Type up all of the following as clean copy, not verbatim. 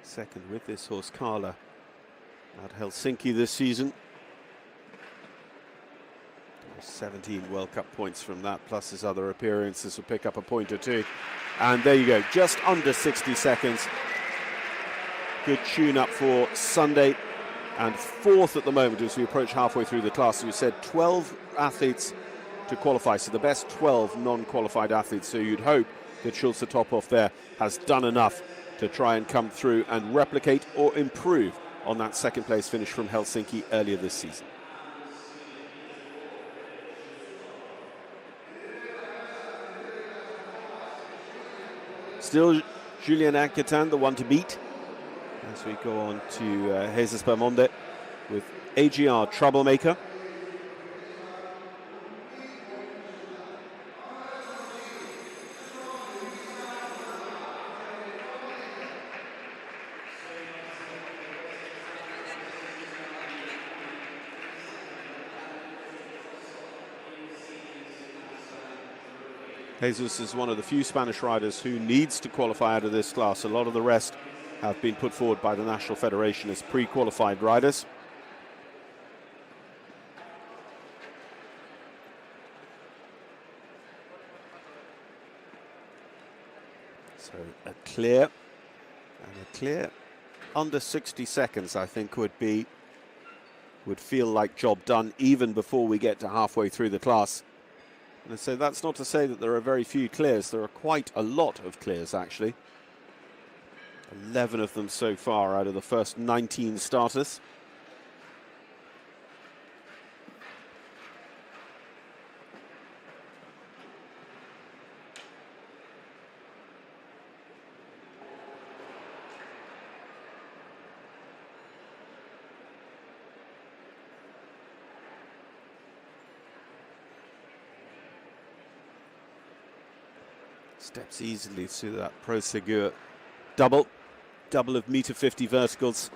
Second with this horse, Carla, at Helsinki this season. 17 World Cup points from that, plus his other appearances will pick up a point or two. And there you go, just under 60 seconds. Good tune-up for Sunday. And fourth at the moment as we approach halfway through the class. We said 12 athletes to qualify, so the best 12 non-qualified athletes. So you'd hope that Schulze Tophoff there has done enough to try and come through and replicate or improve on that second place finish from Helsinki earlier this season. Still Julien Anquetin, the one to beat, as we go on to Jesus Bermonde with AGR Troublemaker. Jesus is one of the few Spanish riders who needs to qualify out of this class. A lot of the rest have been put forward by the National Federation as pre-qualified riders. So a clear under 60 seconds, I think, would feel like job done even before we get to halfway through the class. And so that's not to say that there are very few clears. There are quite a lot of clears, actually. 11 of them so far out of the first 19 starters. Steps easily through that Prosegur double of meter 50 verticals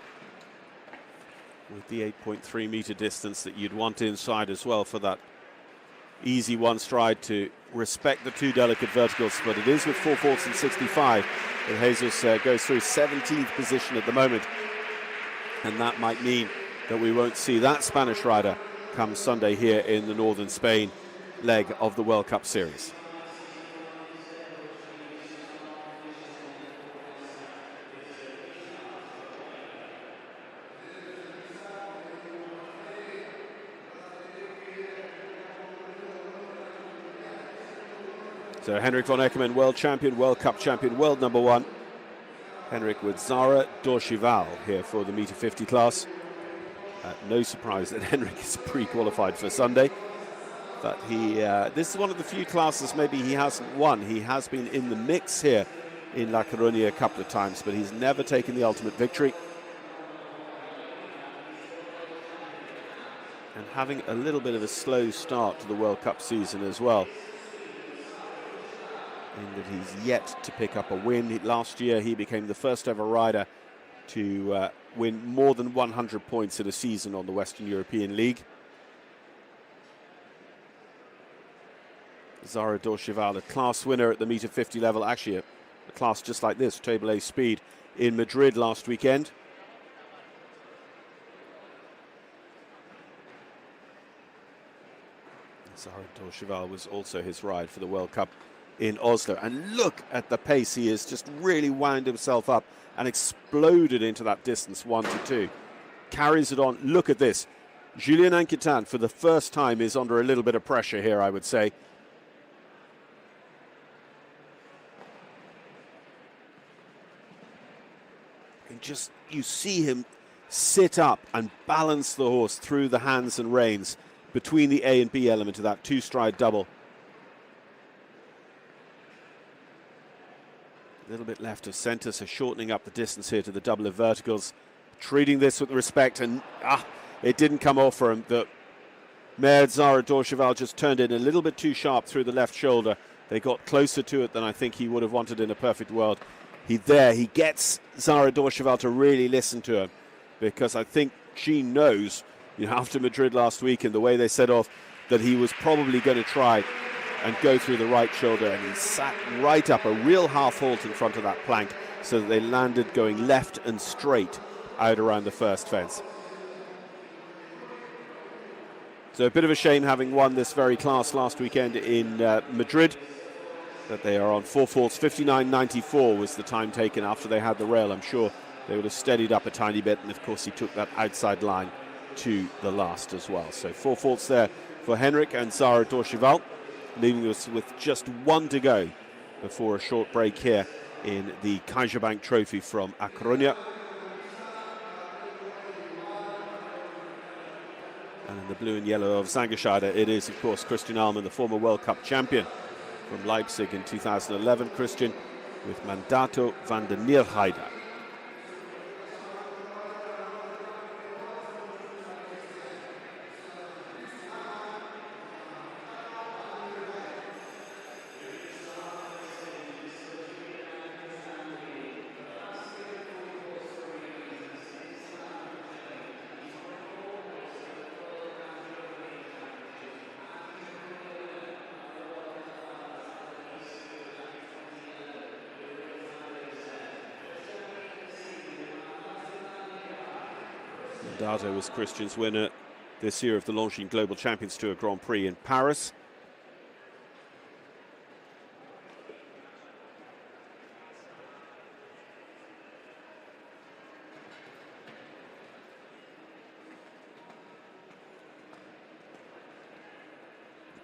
with the 8.3 meter distance that you'd want inside as well for that easy one stride to respect the two delicate verticals. But it is with 4/4 and 65 that Jesus goes through 17th position at the moment, and that might mean that we won't see that Spanish rider come Sunday here in the Northern Spain leg of the World Cup Series. So Henrik von Eckermann, world champion, World Cup champion, world number one. Henrik with Zara Dorchival here for the meter 50 class. No surprise that Henrik is pre-qualified for Sunday. But this is one of the few classes maybe he hasn't won. He has been in the mix here in La Coruña a couple of times, but he's never taken the ultimate victory. And having a little bit of a slow start to the World Cup season as well, in that he's yet to pick up a win. Last year he became the first ever rider to win more than 100 points in a season on the Western European League. Zara Dorchival, a class winner at the meter 50 level, actually a class just like this, Table A speed, in Madrid last weekend. Zara Dorchival was also his ride for the World Cup in Oslo, and look at the pace. He has just really wound himself up and exploded into that distance 1 to 2. Carries it on. Look at this. Julien Anquetin for the first time is under a little bit of pressure here, I would say. And just, you see him sit up and balance the horse through the hands and reins between the A and B element of that two-stride double. A little bit left of centre, so shortening up the distance here to the double of verticals. Treating this with respect, and it didn't come off for him. The mare Zara Dorchival just turned in a little bit too sharp through the left shoulder. They got closer to it than I think he would have wanted in a perfect world. He gets Zara Dorchival to really listen to him, because I think she knows, after Madrid last week and the way they set off, that he was probably going to try and go through the right shoulder, and he sat right up, a real half halt in front of that plank, so that they landed going left and straight out around the first fence. So a bit of a shame, having won this very class last weekend in Madrid, that they are on 4 faults. 59.94 was the time taken after they had the rail. I'm sure they would have steadied up a tiny bit, and of course he took that outside line to the last as well. So 4 faults there for Henrik and Zara Dorcheval, leaving us with just 1 to go before a short break here in the CaixaBank Trophy from A Coruña. And in the blue and yellow of Zangerscheide, it is, of course, Christian Ahlmann, the former World Cup champion from Leipzig in 2011. Christian with Mandato van der Neerheide. Mandato was Christian's winner this year of the Longines Global Champions Tour Grand Prix in Paris.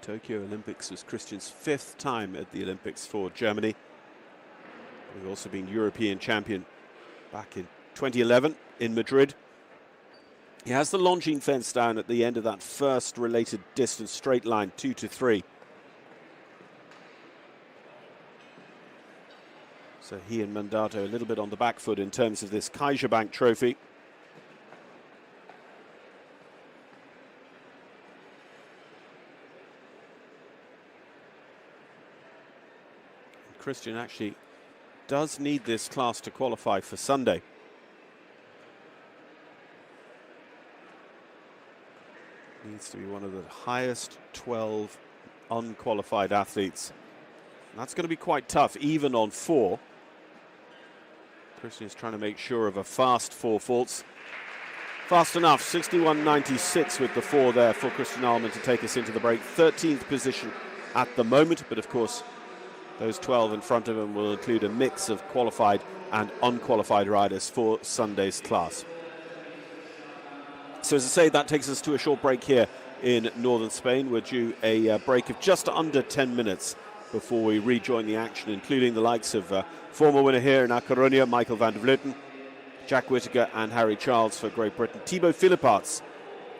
The Tokyo Olympics was Christian's 5th time at the Olympics for Germany. He's also been European champion back in 2011 in Madrid. He has the Longines fence down at the end of that first related distance straight line, 2 to 3. So he and Mandato a little bit on the back foot in terms of this CaixaBank Trophy. And Christian actually does need this class to qualify for Sunday. Needs to be one of the highest 12 unqualified athletes. And that's going to be quite tough, even on 4. Christian is trying to make sure of a fast 4 faults. Fast enough, 61.96 with the 4 there for Christian Ahlmann to take us into the break. 13th position at the moment, but of course those 12 in front of him will include a mix of qualified and unqualified riders for Sunday's class. So as I say, that takes us to a short break here in northern Spain. We're due a break of just under 10 minutes before we rejoin the action, including the likes of former winner here in A Coruña, Michael van der Vleuten, Jack Whittaker and Harry Charles for Great Britain, Thibaut Philippaerts,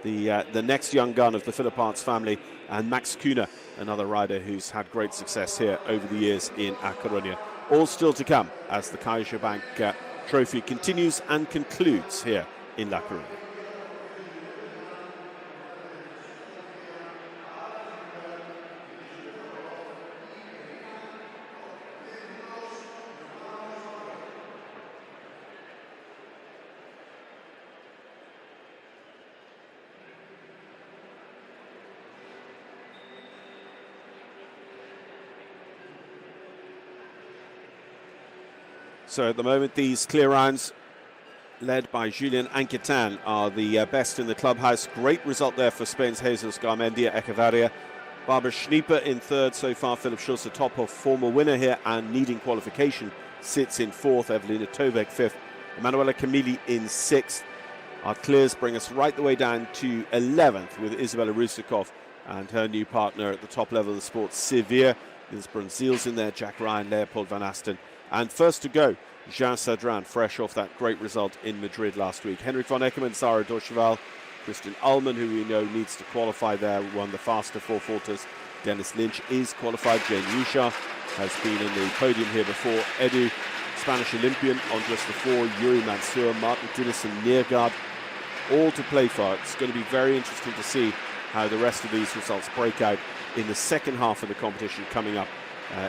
the next young gun of the Philippaerts family, and Max Kühne, another rider who's had great success here over the years in A Coruña. All still to come as the CaixaBank Trophy continues and concludes here in La Coruña. So at the moment, these clear rounds, led by Julien Anquetin, are the best in the clubhouse. Great result there for Spain's Jesus Garmendia Echevarria. Barbara Schnieper in 3rd so far. Philipp Schulze, top of former winner here and needing qualification, sits in 4th. Evelina Tobeck 5th. Emanuela Camilli in 6th. Our clears bring us right the way down to 11th with Isabella Rusakov and her new partner at the top level of the sport, Severe. There's Brunzil's in there, Jack Ryan, Leopold van Asten. And first to go, Jean Sadran, fresh off that great result in Madrid last week. Henrik von Eckermann, Zara Dorcheval, Christian Ahlmann, who we know needs to qualify there, won the faster 4-faulters. Dennis Lynch is qualified. Jane Yusha has been in the podium here before. Edu, Spanish Olympian on just the 4. Yuri Mansour, Martin Dillison, Neergaard, all to play for. It's going to be very interesting to see how the rest of these results break out in the second half of the competition coming up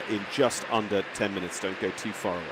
in just under 10 minutes. Don't go too far away.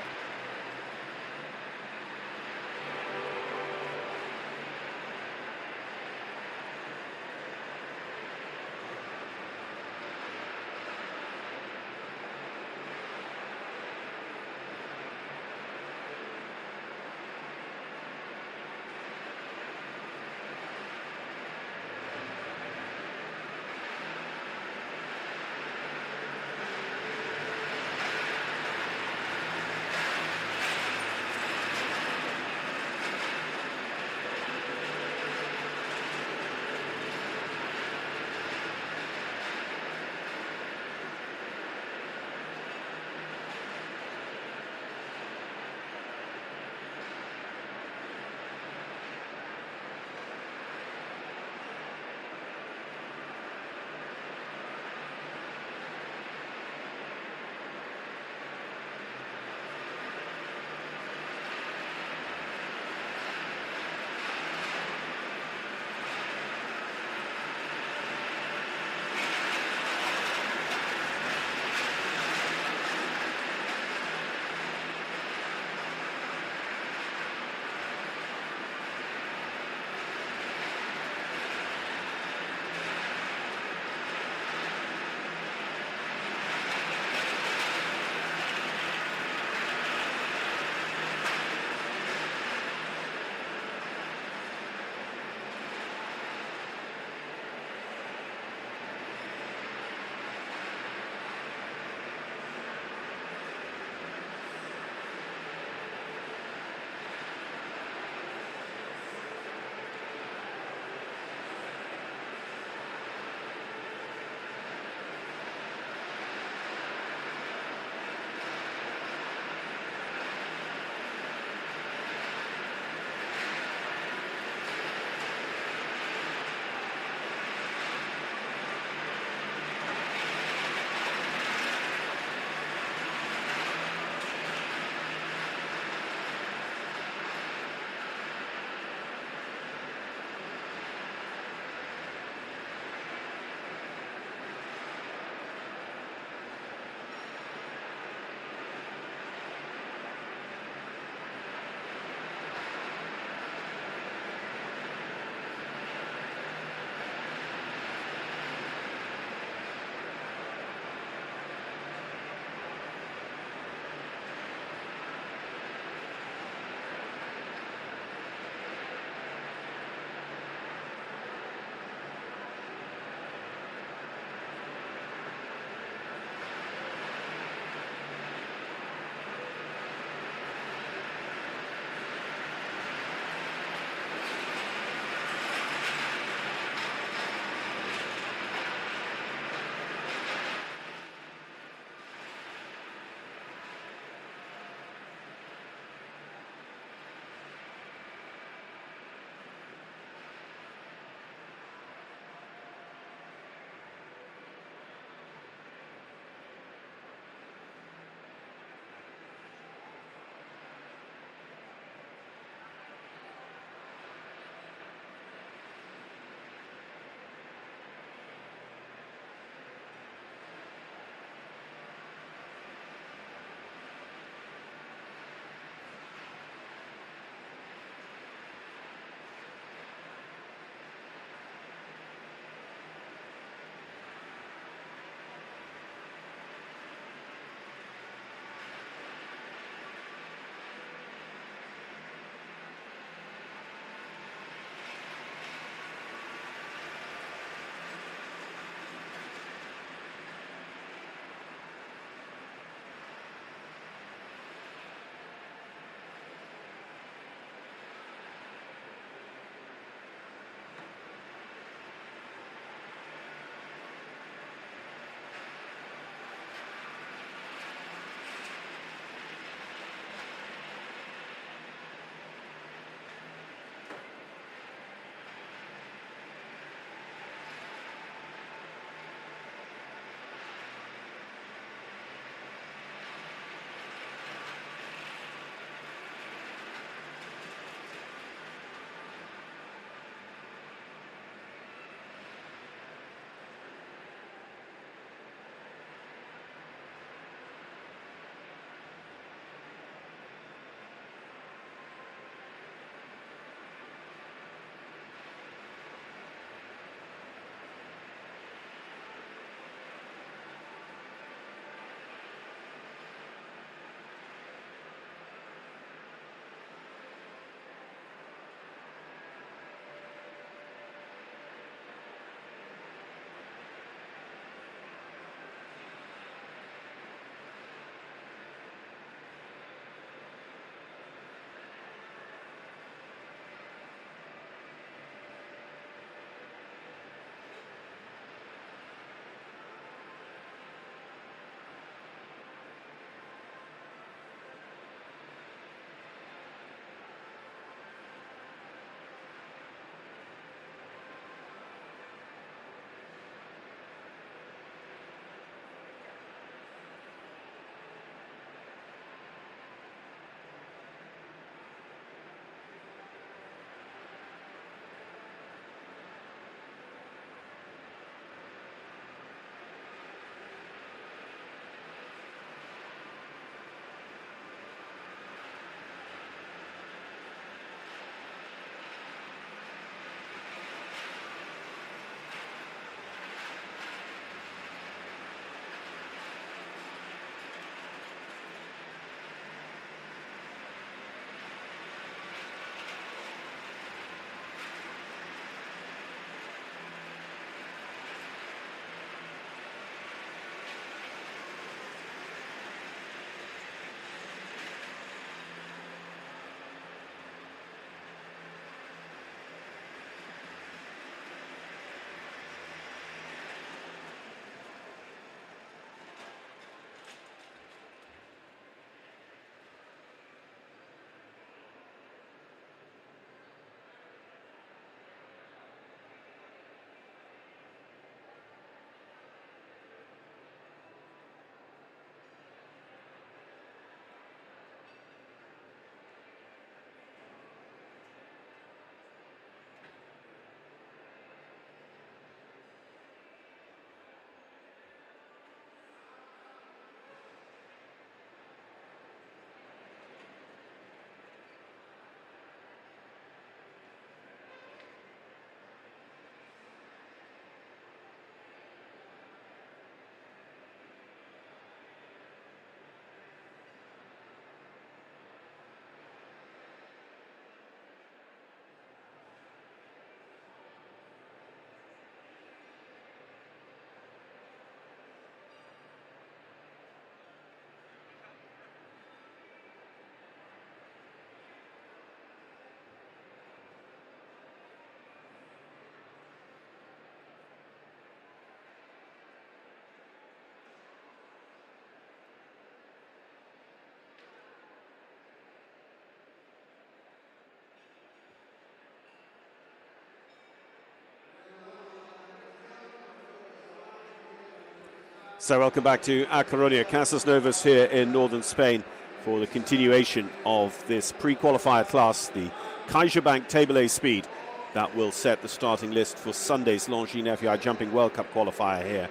So welcome back to Coruna, Casas Novas here in northern Spain for the continuation of this pre-qualifier class, the CaixaBank Table A Speed, that will set the starting list for Sunday's Longines FEI Jumping World Cup qualifier here.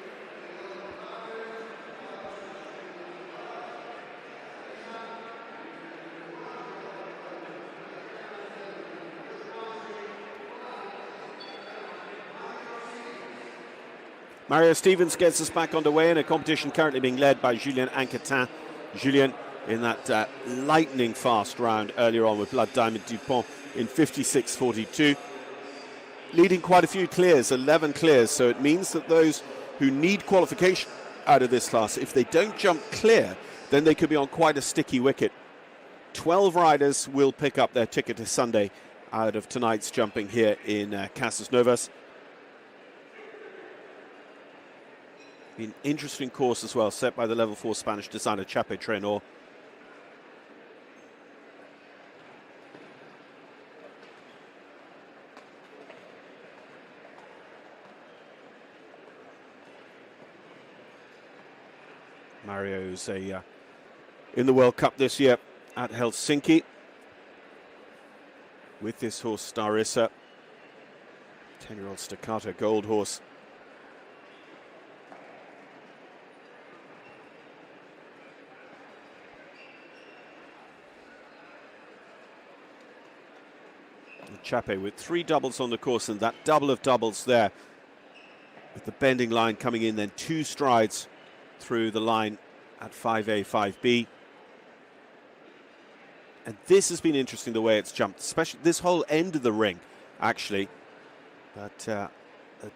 Mario Stevens gets us back underway in a competition currently being led by Julien Anquetin. Julien in that lightning fast round earlier on with Blood Diamond Dupont in 56.42. Leading quite a few clears, 11 clears, so it means that those who need qualification out of this class, if they don't jump clear, then they could be on quite a sticky wicket. 12 riders will pick up their ticket to Sunday out of tonight's jumping here in Casas Novas. An interesting course as well, set by the level 4 Spanish designer Chape Trenor. Mario's in the World Cup this year at Helsinki with this horse Starissa, 10-year-old Staccato Gold horse. Chape with 3 doubles on the course, and that double of doubles there with the bending line coming in, then 2 strides through the line at 5A, 5B. And this has been interesting, the way it's jumped, especially this whole end of the ring, actually. But the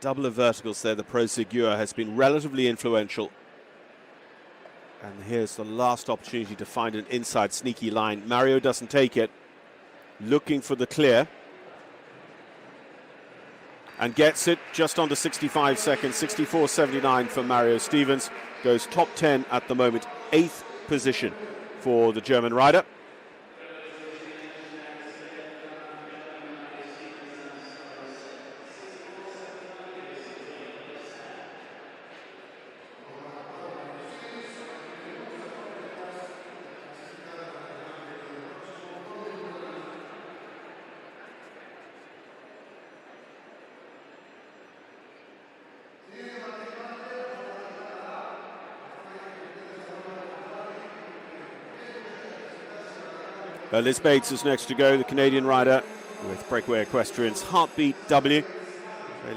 double of verticals there, the Prosegur, has been relatively influential. And here's the last opportunity to find an inside sneaky line. Mario doesn't take it, looking for the clear. And gets it just under 65 seconds, 64.79 for Mario Stevens. Goes top 10 at the moment, 8th position for the German rider. Liz Bates is next to go, the Canadian rider with breakaway equestrians Heartbeat W.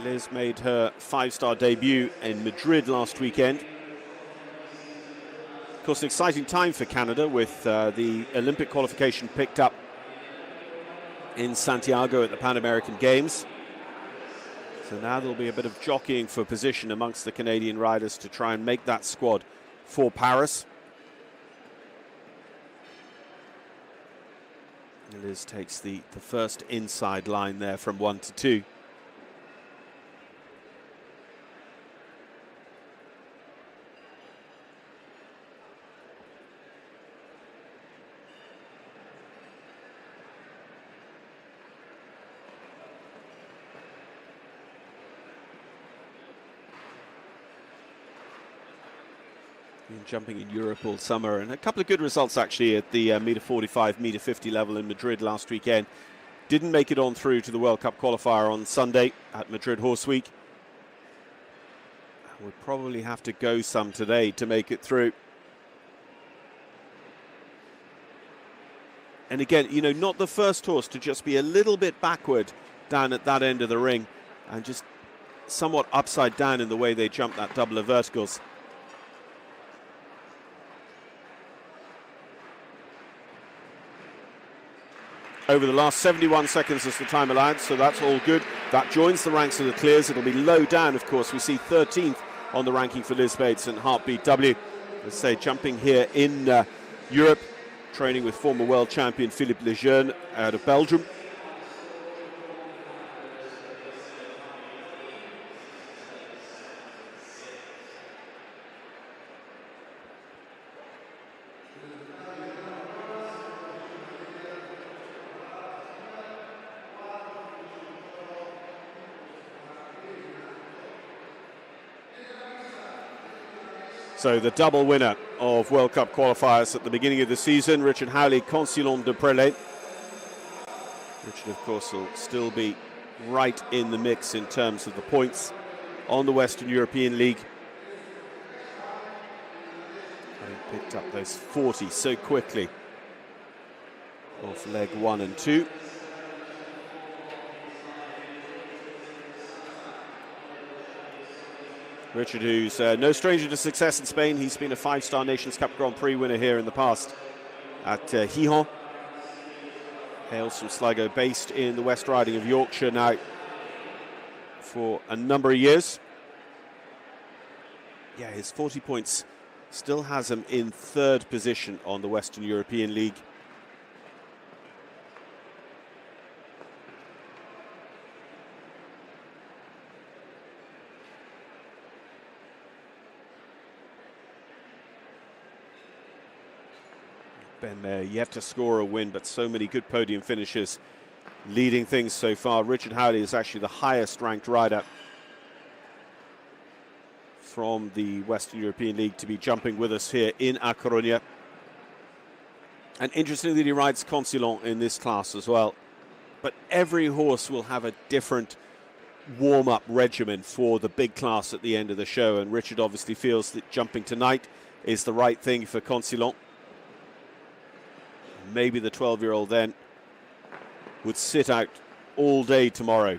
Liz made her 5-star debut in Madrid last weekend. Of course, an exciting time for Canada with the Olympic qualification picked up in Santiago at the Pan American Games. So now there'll be a bit of jockeying for position amongst the Canadian riders to try and make that squad for Paris. Liz takes the first inside line there from 1 to 2. Been jumping in Europe all summer, and a couple of good results actually at the meter 45, meter 50 level in Madrid last weekend. Didn't make it on through to the World Cup qualifier on Sunday at Madrid Horse Week. We'll probably have to go some today to make it through. And again, you know, not the first horse to just be a little bit backward down at that end of the ring and just somewhat upside down in the way they jump that double of verticals. Over the last 71 seconds is the time allowed, so that's all good. That joins the ranks of the clears. It'll be low down, of course. We see 13th on the ranking for Liz Bates and Heartbeat W. Let's say jumping here in Europe, training with former world champion Philippe Lejeune out of Belgium. So the double winner of World Cup qualifiers at the beginning of the season, Richard Howley, Consilon de Prelay. Richard, of course, will still be right in the mix in terms of the points on the Western European League. Having picked up those 40 so quickly off leg 1 and 2. Richard, who's no stranger to success in Spain. He's been a 5-star Nations Cup Grand Prix winner here in the past at Gijón. Hails from Sligo, based in the West Riding of Yorkshire now for a number of years. Yeah, his 40 points still has him in 3rd position on the Western European League. Ben Mayer yet to score a win, but so many good podium finishes leading things so far. Richard Howley is actually the highest ranked rider from the Western European League to be jumping with us here in A Coruña. And interestingly, he rides Consilon in this class as well. But every horse will have a different warm-up regimen for the big class at the end of the show, and Richard obviously feels that jumping tonight is the right thing for Consilon. Maybe the 12-year-old then would sit out all day tomorrow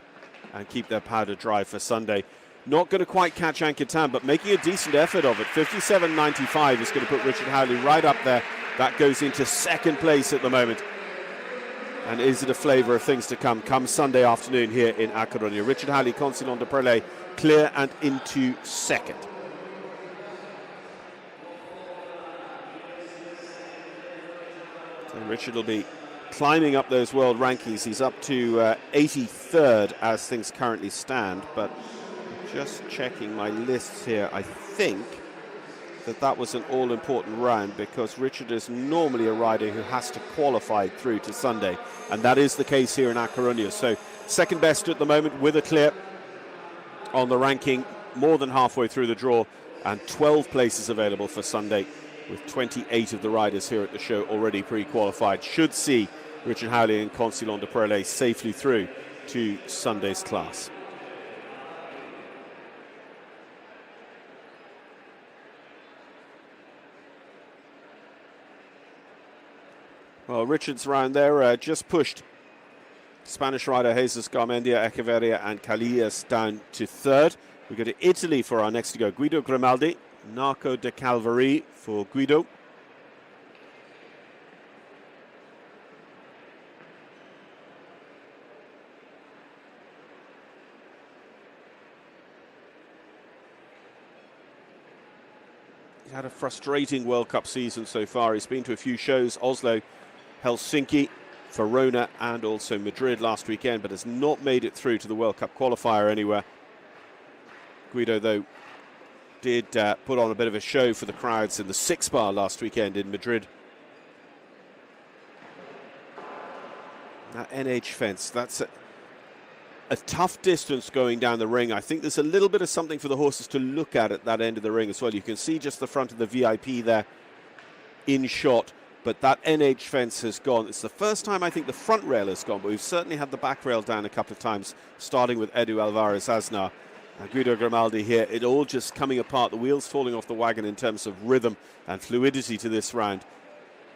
and keep their powder dry for Sunday. Not going to quite catch Anquetin, but making a decent effort of it. 57.95 is going to put Richard Howley right up there. That goes into 2nd place at the moment. And is it a flavour of things to come Sunday afternoon here in A Coruña? Richard Howley, Consilon de Prelay, clear and into 2nd. So Richard will be climbing up those world rankings. He's up to 83rd as things currently stand, but just checking my lists here, I think that was an all-important round, because Richard is normally a rider who has to qualify through to Sunday, and that is the case here in A Coruña. So 2nd best at the moment with a clear on the ranking, more than halfway through the draw, and 12 places available for Sunday, with 28 of the riders here at the show already pre-qualified. Should see Richard Howley and Consilon de Prelay safely through to Sunday's class. Well, Richard's round there just pushed Spanish rider Jesus Garmendia, Echeverria and Calillas down to 3rd. We go to Italy for our next to go. Guido Grimaldi, Narco de Calvary for Guido. He's had a frustrating World Cup season so far. He's been to a few shows, Oslo, Helsinki, Verona and also Madrid last weekend, but has not made it through to the World Cup qualifier anywhere. Guido, though, did put on a bit of a show for the crowds in the 6-bar last weekend in Madrid. That NH fence, that's a tough distance going down the ring. I think there's a little bit of something for the horses to look at that end of the ring as well. You can see just the front of the VIP there in shot, but that NH fence has gone. It's the first time I think the front rail has gone, but we've certainly had the back rail down a couple of times, starting with Edu Alvarez Aznar. Guido Grimaldi here, it all just coming apart, the wheels falling off the wagon in terms of rhythm and fluidity to this round,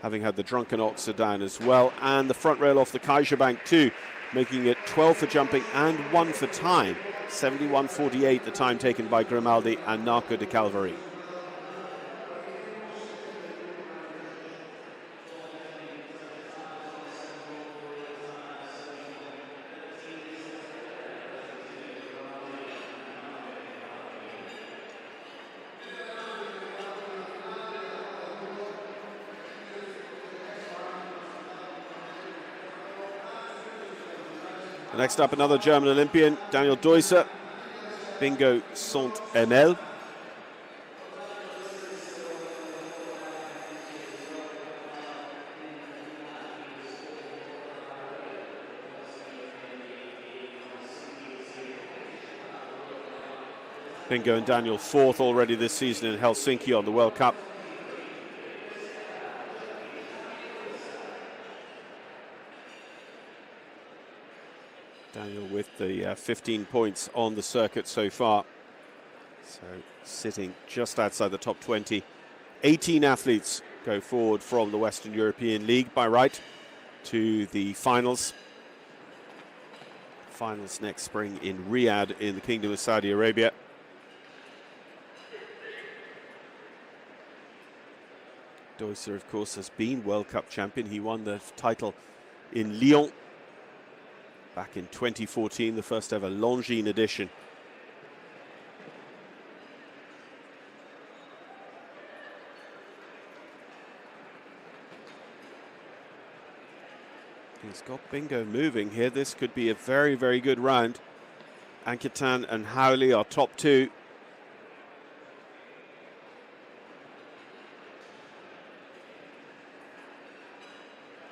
having had the Drunken Oxer down as well, and the front rail off the Kaiserbank too, making it 12 for jumping and 1 for time. 71.48 the time taken by Grimaldi and Narco de Calvary. Next up, another German Olympian, Daniel Deusser, Bingo Saint-Emel. Bingo and Daniel fourth already this season in Helsinki on the World Cup. Daniel with the 15 points on the circuit so far. So sitting just outside the top 20. 18 athletes go forward from the Western European League by right to the finals. Finals next spring in Riyadh in the Kingdom of Saudi Arabia. Deusser, of course, has been World Cup champion. He won the title in Lyon back in 2014, the first ever Longines edition. He's got Bingo moving here. This could be a very, very good round. Anketan and Howley are top two.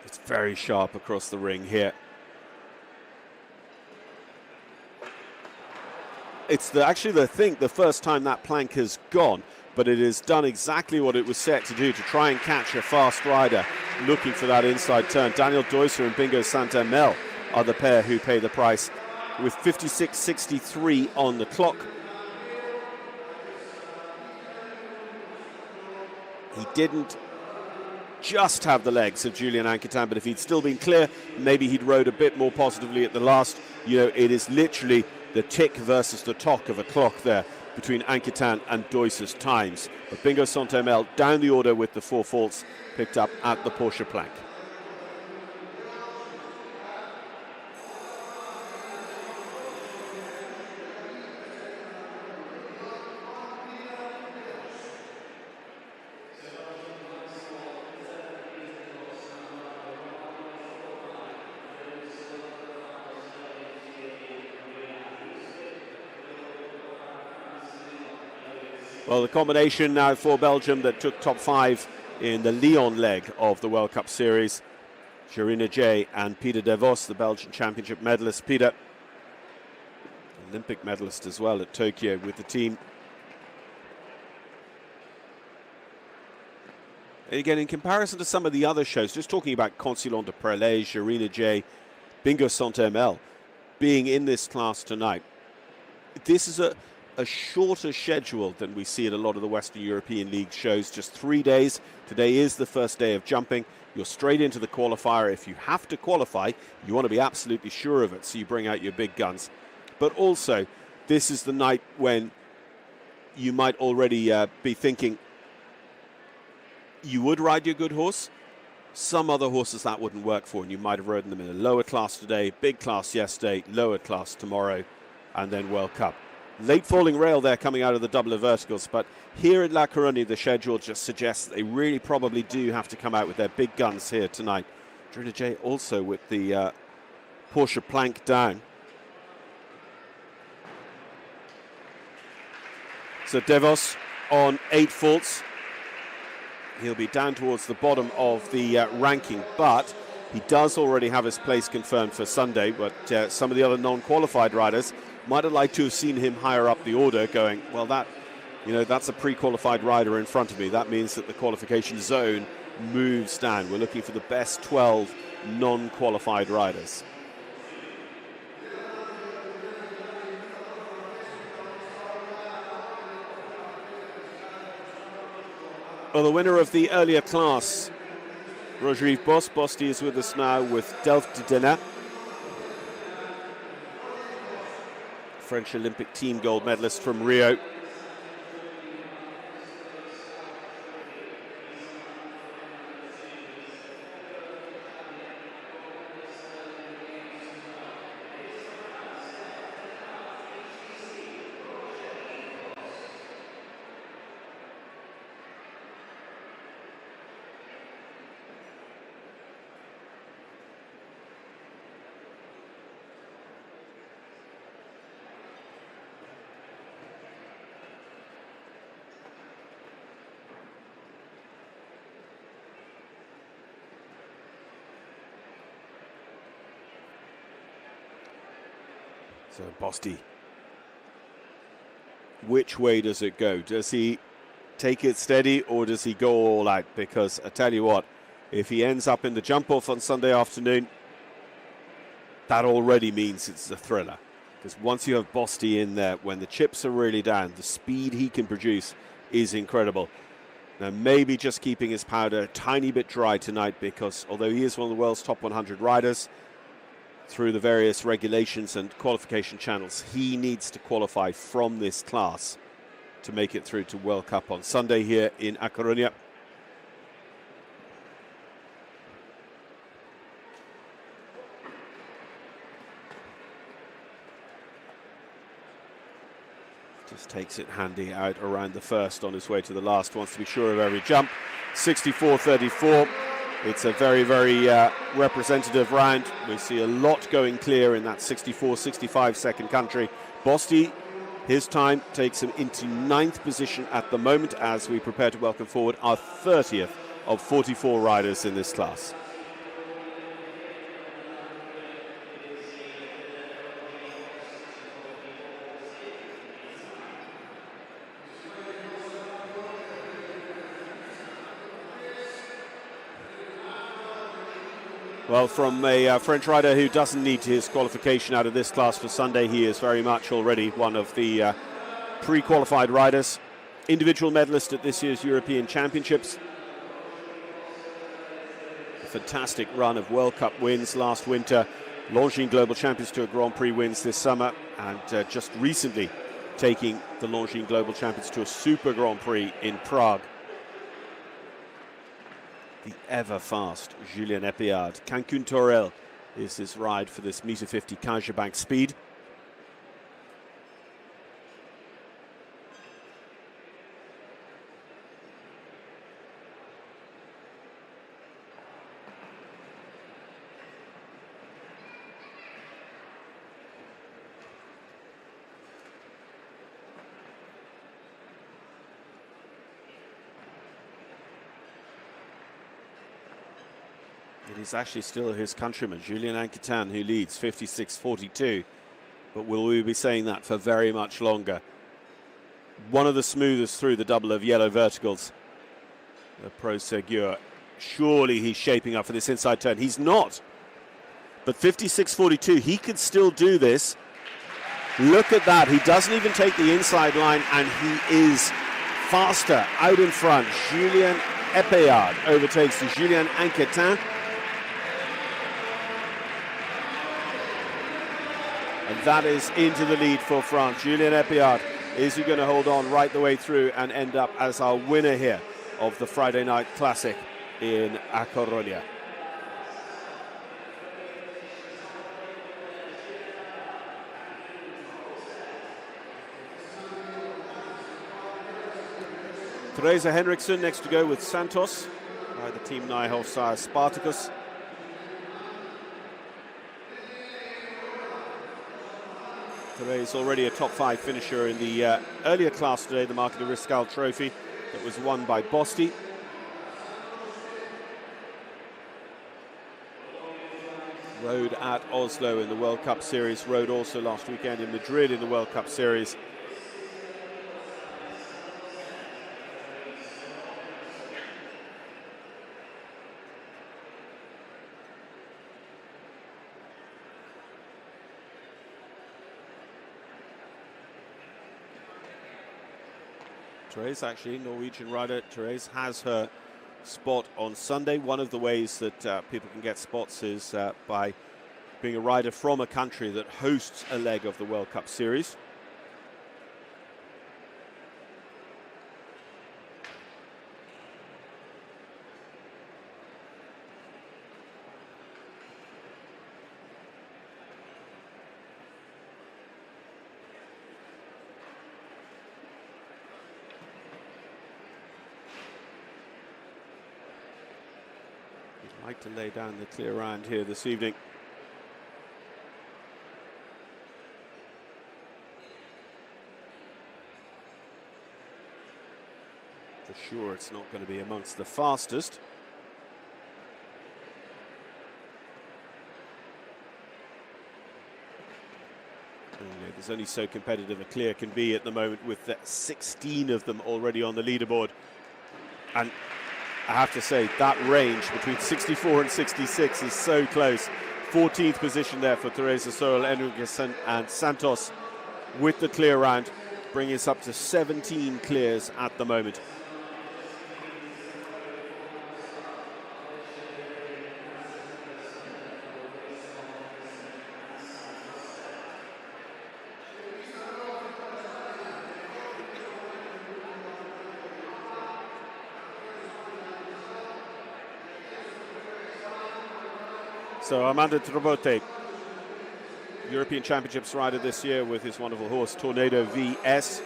It's very sharp across the ring here. It's actually the first time that plank has gone, but it has done exactly what it was set to do, to try and catch a fast rider looking for that inside turn. Daniel Deusser and Bingo Santamel are the pair who pay the price with 56.63 on the clock. He didn't just have the legs of Julian Anketan, but if he'd still been clear, maybe he'd rode a bit more positively at the last. You know, it is literally the tick versus the tock of a clock there between Anketan and Deusser's times. But Bingo Santamel down the order with the 4 faults picked up at the Porsche plank. Well, the combination now for Belgium that took top 5 in the Lyon leg of the World Cup Series. Jorina J and Peter de Vos, the Belgian championship medalist. Peter, Olympic medalist as well at Tokyo with the team. And again, in comparison to some of the other shows, just talking about Consilon de Prelay, Jorina J, Bingo Santamel being in this class tonight, this is a shorter schedule than we see at a lot of the Western European League shows. Just 3 days. Today is the first day of jumping. You're straight into the qualifier. If you have to qualify, you want to be absolutely sure of it, so you bring out your big guns. But also, this is the night when you might already be thinking you would ride your good horse. Some other horses that wouldn't work for, and you might have ridden them in a lower class today, big class yesterday, lower class tomorrow, and then World Cup. Late falling rail there coming out of the double of verticals, but here at La Coruna the schedule just suggests that they really probably do have to come out with their big guns here tonight. Jorina J also with the Porsche plank down. So de Vos on 8 faults. He'll be down towards the bottom of the ranking, but he does already have his place confirmed for Sunday. But some of the other non-qualified riders might have liked to have seen him higher up the order, going, well, that's a pre-qualified rider in front of me. That means that the qualification zone moves down. We're looking for the best 12 non-qualified riders. Well, the winner of the earlier class, Roger-Yves Bost. Bosti is with us now with Delft de Denain, French Olympic team gold medalist from Rio. So Bosti which way does it go? Does he take it steady or does he go all out? Because I tell you what, if he ends up in the jump-off on Sunday afternoon, that already means it's a thriller. Because once you have Bosti in there, when the chips are really down, the speed he can produce is incredible. Now, maybe just keeping his powder a tiny bit dry tonight, because although he is one of the world's top 100 riders, through the various regulations and qualification channels, he needs to qualify from this class to make it through to World Cup on Sunday here in A Coruña. Just takes it handy out around the first on his way to the last. Wants to be sure of every jump. 64.34. It's a very, very representative round. We see a lot going clear in that 64-65 second country. Bosti, his time takes him into 9th position at the moment as we prepare to welcome forward our 30th of 44 riders in this class. Well, from a French rider who doesn't need his qualification out of this class for Sunday, he is very much already one of the pre-qualified riders. Individual medalist at this year's European Championships. A fantastic run of World Cup wins last winter. Longines Global Champions Tour Grand Prix wins this summer. And just recently taking the Longines Global Champions Tour Super Grand Prix in Prague. The ever-fast Julien Epillard. Cancun Torel is his ride for this meter 50 CaixaBank speed. It is actually still his countryman, Julien Anquetin, who leads 56.42. But will we be saying that for very much longer? One of the smoothest through the double of yellow verticals. The Pro Segur. Surely he's shaping up for this inside turn. He's not. But 56.42, he could still do this. Look at that. He doesn't even take the inside line, and he is faster out in front. Julien Epillard overtakes Julien Anquetin. And that is into the lead for France. Julien Epillard, is he going to hold on right the way through and end up as our winner here of the Friday Night Classic in A Coruña? Teresa Henriksen next to go with Santos by the Team Nijhoff sire Spartacus. Therese already a top 5 finisher in the earlier class today, the Marc de Riscal Trophy that was won by Bosti. Rode at Oslo in the World Cup Series, rode also last weekend in Madrid in the World Cup Series. Therese, actually, Norwegian rider. Therese has her spot on Sunday. One of the ways that people can get spots is by being a rider from a country that hosts a leg of the World Cup Series. Like to lay down the clear round here this evening. For sure it's not going to be amongst the fastest. Only the is only so competitive a clear can be at the moment, with 16 of them already on the leaderboard. And I have to say, that range between 64 and 66 is so close. 14th position there for Teresa Sorel, Enriquez and Santos with the clear round, bringing us up to 17 clears at the moment. So Armando Trabote, European Championships rider this year with his wonderful horse Tornado VS.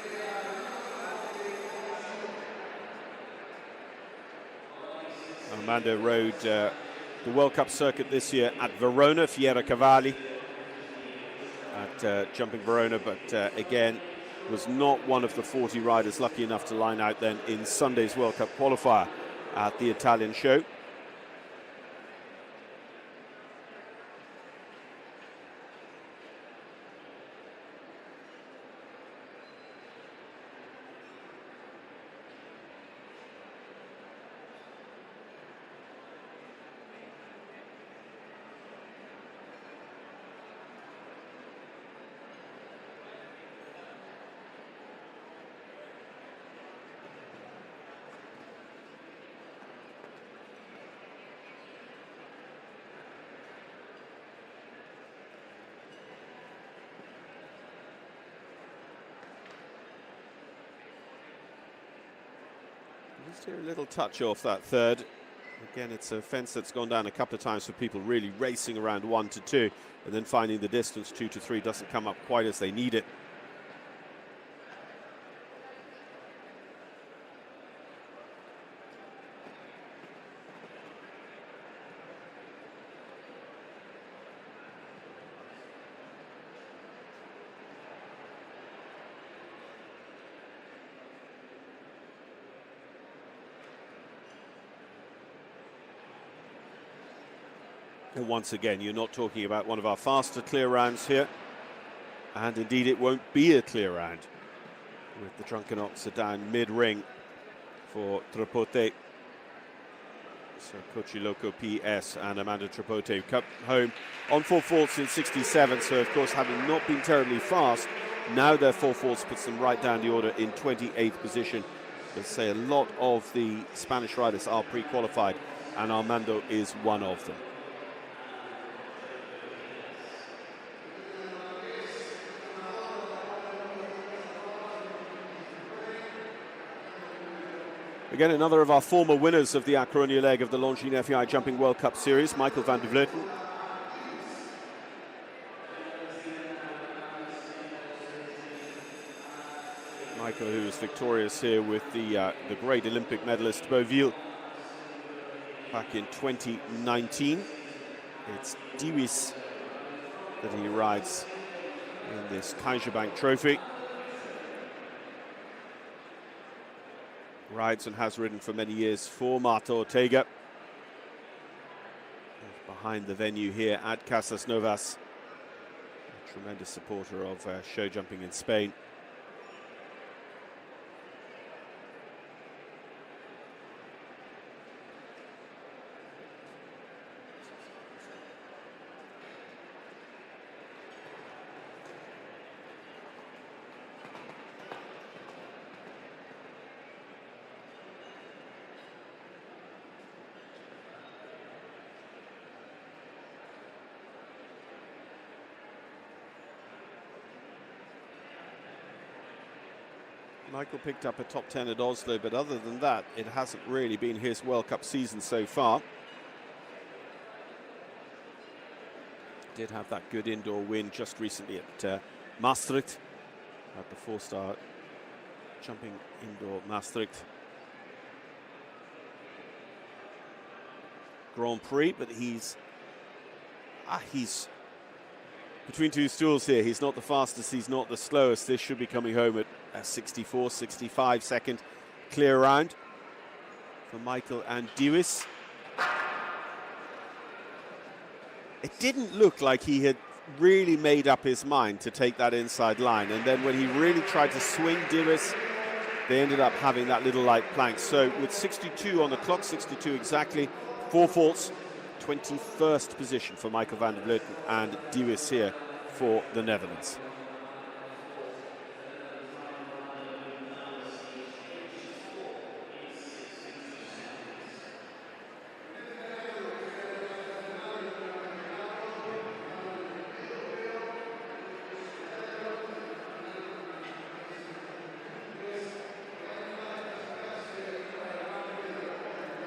Armando rode the World Cup circuit this year at Verona, Fiera Cavalli, at Jumping Verona, but again was not one of the 40 riders lucky enough to line out then in Sunday's World Cup qualifier at the Italian show. Just hear a little touch off that third. Again, it's a fence that's gone down a couple of times for people really racing around 1 to 2 and then finding the distance 2 to 3 doesn't come up quite as they need it. And once again, you're not talking about one of our faster clear rounds here. And indeed, it won't be a clear round with the drunken oxer down mid-ring for Trapote. So Cochiloco PS and Amanda Trapote come home on 4 faults in 67. So, of course, having not been terribly fast, now their 4 faults puts them right down the order in 28th position. Let's say a lot of the Spanish riders are pre-qualified, and Armando is one of them. Again, another of our former winners of the A Coruña leg of the Longines FEI Jumping World Cup Series, Michael van der Vleuten. Michael, who was victorious here with the great Olympic medalist Beauville back in 2019. It's Diwis that he rides in this CaixaBank Trophy. Rides and has ridden for many years for Marta Ortega. Behind the venue here at Casas Novas. A tremendous supporter of show jumping in Spain. Michael picked up a top 10 at Oslo, but other than that, it hasn't really been his World Cup season so far. Did have that good indoor win just recently at Maastricht, at the 4-star jumping indoor Maastricht Grand Prix, but he's between two stools here. He's not the fastest, he's not the slowest. This should be coming home at 64, 65 second clear round for Michael and Diwis. It didn't look like he had really made up his mind to take that inside line, and then when he really tried to swing Divis, they ended up having that little light plank. So with 62 on the clock, 62 exactly, 4 faults, 21st position for Michael van der Vleuten and Divis here for the Netherlands.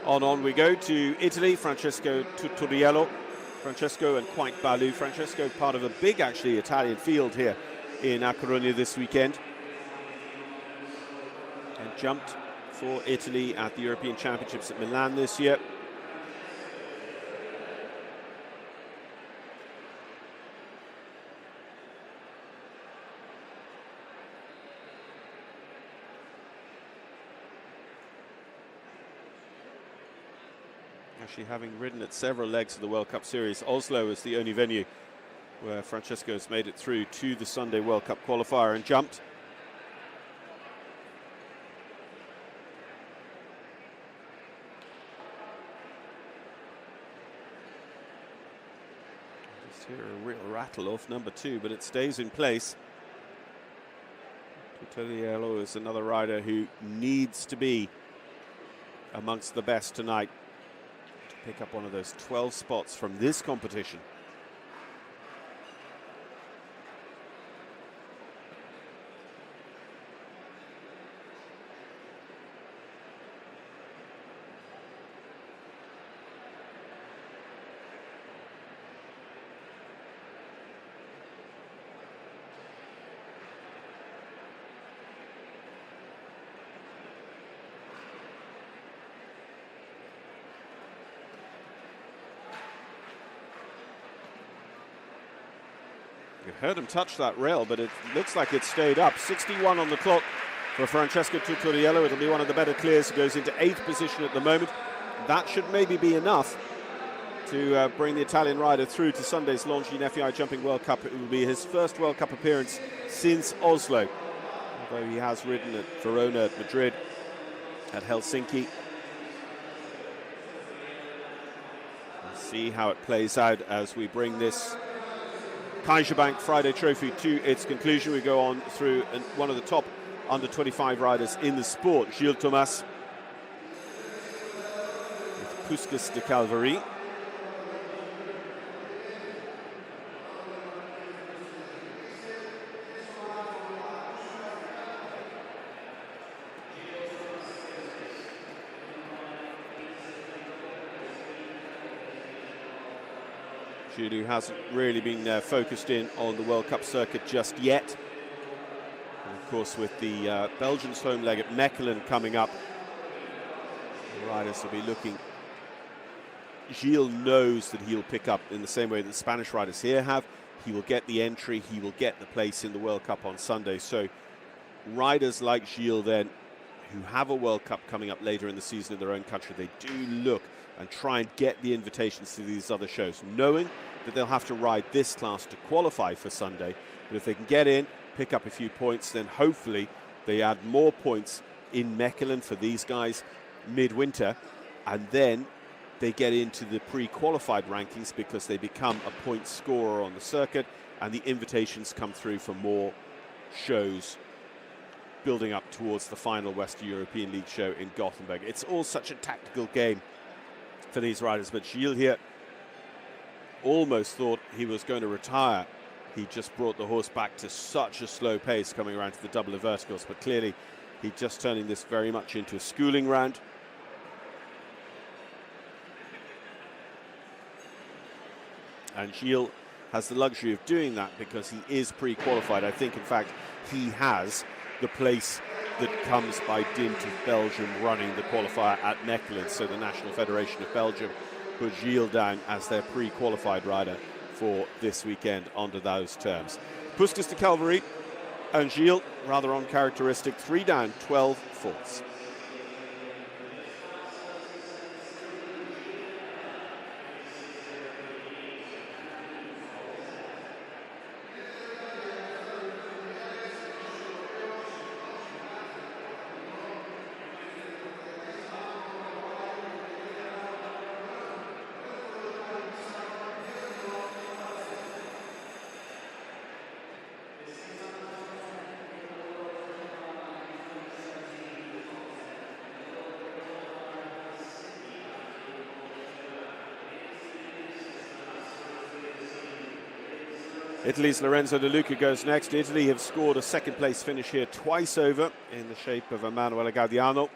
On we go to Italy. Francesco Tuttoriello, Francesco and Quite Balu. Francesco part of a big, actually, Italian field here in Coruna this weekend, and jumped for Italy at the European Championships at Milan this year. Actually, having ridden at several legs of the World Cup Series, Oslo is the only venue where Francesco has made it through to the Sunday World Cup qualifier and jumped. Just hear a real rattle off number 2, but it stays in place. Tuttoriello is another rider who needs to be amongst the best tonight to pick up one of those 12 spots from this competition. You heard him touch that rail, but it looks like it stayed up. 61 on the clock for Francesco Tuttoriello. It'll be one of the better clears. He goes into 8th position at the moment. That should maybe be enough to bring the Italian rider through to Sunday's Longines FEI Jumping World Cup. It will be his first World Cup appearance since Oslo, although he has ridden at Verona, at Madrid, at Helsinki. We'll see how it plays out as we bring this CaixaBank Friday Trophy to its conclusion. We go on through one of the top under-25 riders in the sport, Gilles Thomas, with Puskas de Calvary. Gilles, who hasn't really been focused in on the World Cup circuit just yet. And of course, with the Belgians' home leg at Mechelen coming up, the riders will be looking. Gilles knows that he'll pick up in the same way that the Spanish riders here have. He will get the entry, he will get the place in the World Cup on Sunday. So riders like Gilles then, who have a World Cup coming up later in the season in their own country, they do look and try and get the invitations to these other shows, knowing that they'll have to ride this class to qualify for Sunday. But if they can get in, pick up a few points, then hopefully they add more points in Mechelen for these guys midwinter, and then they get into the pre-qualified rankings because they become a point scorer on the circuit, and the invitations come through for more shows building up towards the final Western European League show in Gothenburg. It's all such a tactical game for these riders, but Gilles here almost thought he was going to retire. He just brought the horse back to such a slow pace coming around to the double of verticals, but clearly he's just turning this very much into a schooling round. And Gilles has the luxury of doing that because he is pre-qualified. I think, in fact, he has the place that comes by dint of Belgium running the qualifier at Mechelen. So the National Federation of Belgium put Gilles down as their pre-qualified rider for this weekend under those terms. Puskas de Calvary and Gilles, rather uncharacteristic, 3 down, 12 faults. Italy's Lorenzo De Luca goes next. Italy have scored a second-place finish here twice over in the shape of Emanuele Gaudiano.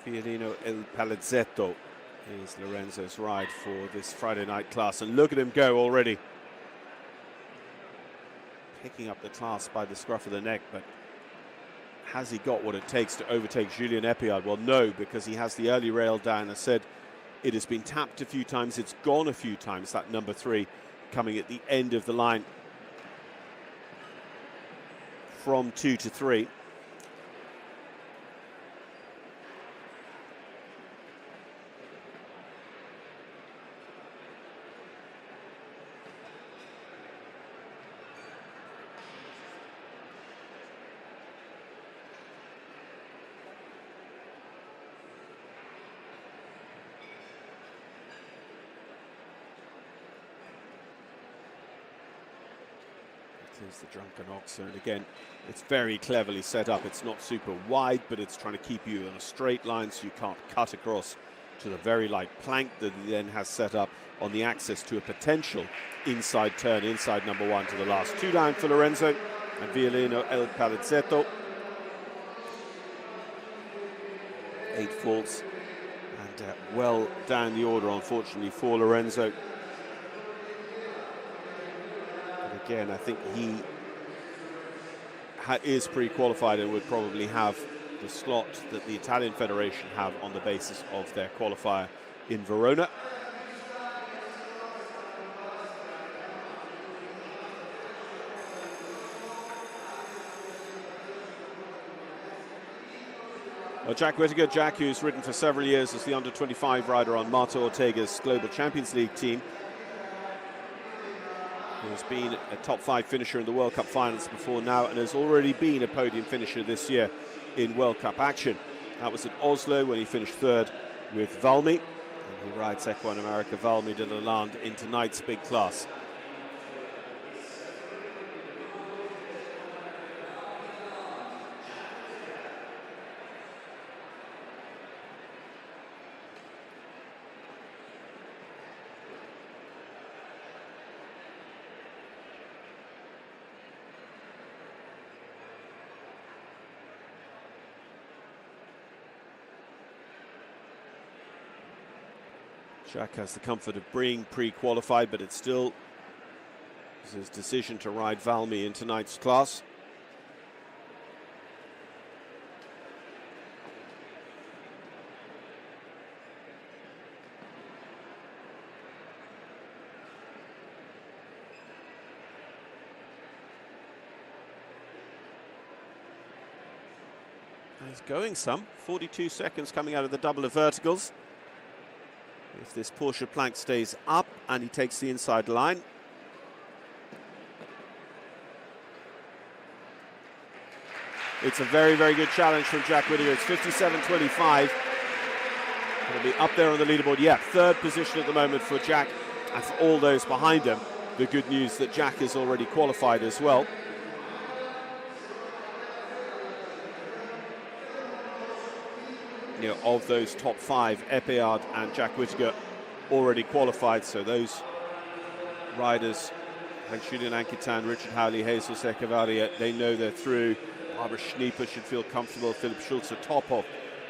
Fiorino El Palazzetto is Lorenzo's ride for this Friday night class. And look at him go already. Picking up the class by the scruff of the neck, but has he got what it takes to overtake Julien Epillard? Well, no, because he has the early rail down. I said it has been tapped a few times, it's gone a few times, that number 3 coming at the end of the line from 2 to 3. Is the drunken oxer, and again it's very cleverly set up. It's not super wide, but it's trying to keep you on a straight line so you can't cut across to the very light plank that he then has set up on the access to a potential inside turn, inside number 1 to the last. 2 down for Lorenzo and Violino El Palazzetto. 8 faults and well down the order, unfortunately, for Lorenzo. Again, I think he is pre-qualified and would probably have the slot that the Italian Federation have on the basis of their qualifier in Verona. Well, Jack Whittaker, Jack, who's ridden for several years as the under-25 rider on Marta Ortega's Global Champions League team, who has been a top 5 finisher in the World Cup finals before now and has already been a podium finisher this year in World Cup action. That was at Oslo when he finished 3rd with Valmy, and he rides Equine America Valmy de Lalande in tonight's big class. Jack has the comfort of being pre-qualified, but it's still his decision to ride Valmy in tonight's class. He's going some, 42 seconds coming out of the double of verticals. If this Porsche plank stays up and he takes the inside line. It's a very, very good challenge from Jack Whittaker. It's 57.25. It'll be up there on the leaderboard. Yeah, 3rd position at the moment for Jack. And for all those behind him, the good news that Jack is already qualified as well. You know, of those top 5, Epillard and Jack Whittaker already qualified, so those riders like Julian Anquetin, Richard Howley, Jesus Echevarria, they know they're through. Barbara Schnieper should feel comfortable. Philip Schulze Tophoff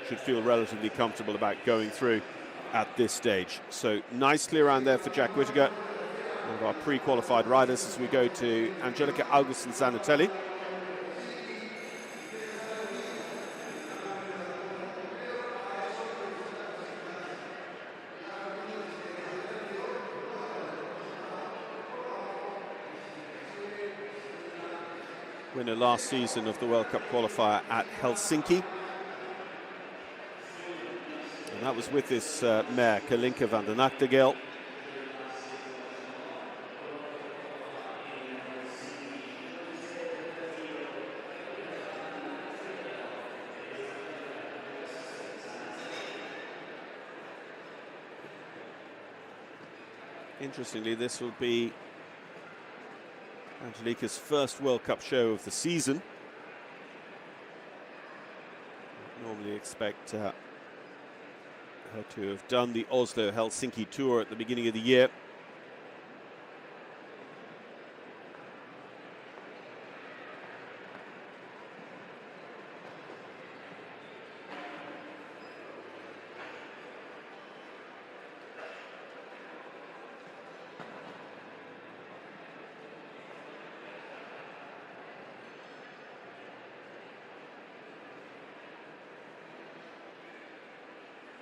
should feel relatively comfortable about going through at this stage. So nicely around there for Jack Whittaker, one of our pre-qualified riders, as we go to Angelica Augustin-Zanatelli. Winner last season of the World Cup qualifier at Helsinki. And that was with this mare, Kalinka van der Nachtegel. Interestingly, this will be Angelica's first World Cup show of the season. Normally expect her to have done the Oslo-Helsinki tour at the beginning of the year.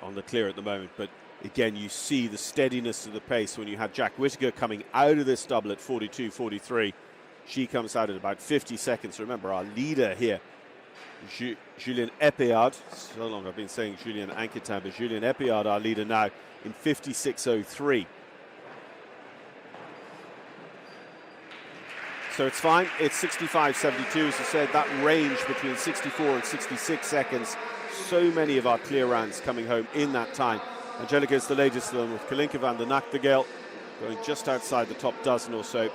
on the clear at the moment. But again, you see the steadiness of the pace when you have Jack Whittaker coming out of this double at 42.43. She comes out at about 50 seconds. Remember, our leader here, Julien Epéard. So long I've been saying Julien Anquetin, but Julien Epéard, our leader now, in 56.03. So it's fine. It's 65.72, as I said, that range between 64 and 66 seconds. So many of our clear rounds coming home in that time. Angelica is the latest of them, with Kalinka van der Nachtigall going just outside the top dozen or so.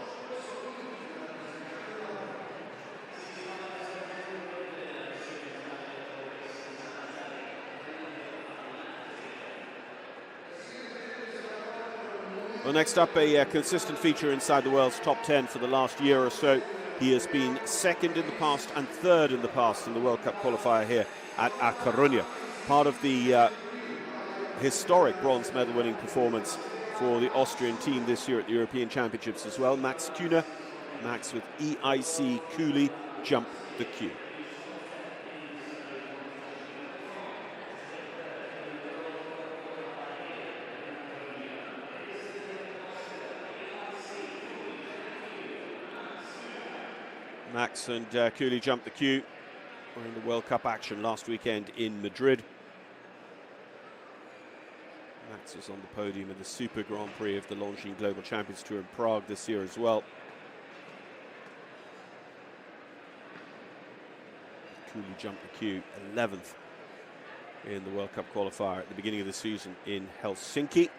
Well, next up, a consistent feature inside the world's top 10 for the last year or so. He has been second in the past and third in the past in the World Cup qualifier here at Coruna. Part of the historic bronze medal winning performance for the Austrian team this year at the European Championships as well. Max Kühne, Max with EIC Cooley, jump the queue. Max and Cooley jumped the queue. We're in the World Cup action last weekend in Madrid. Max was on the podium in the Super Grand Prix of the Longines Global Champions Tour in Prague this year as well. Cooley jumped the queue, 11th in the World Cup qualifier at the beginning of the season in Helsinki.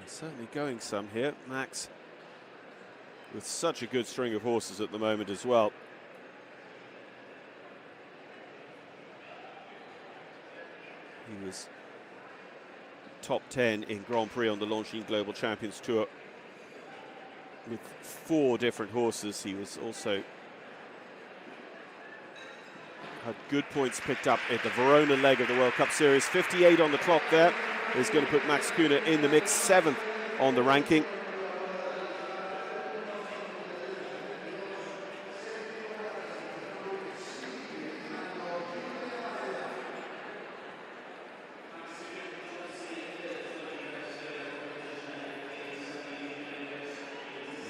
Certainly going some here. Max with such a good string of horses at the moment as well. He was top 10 in Grand Prix on the Longines Global Champions Tour with 4 different horses. He was also had good points picked up at the Verona leg of the World Cup Series. 58 on the clock there is going to put Max Kühne in the mix, 7th on the ranking.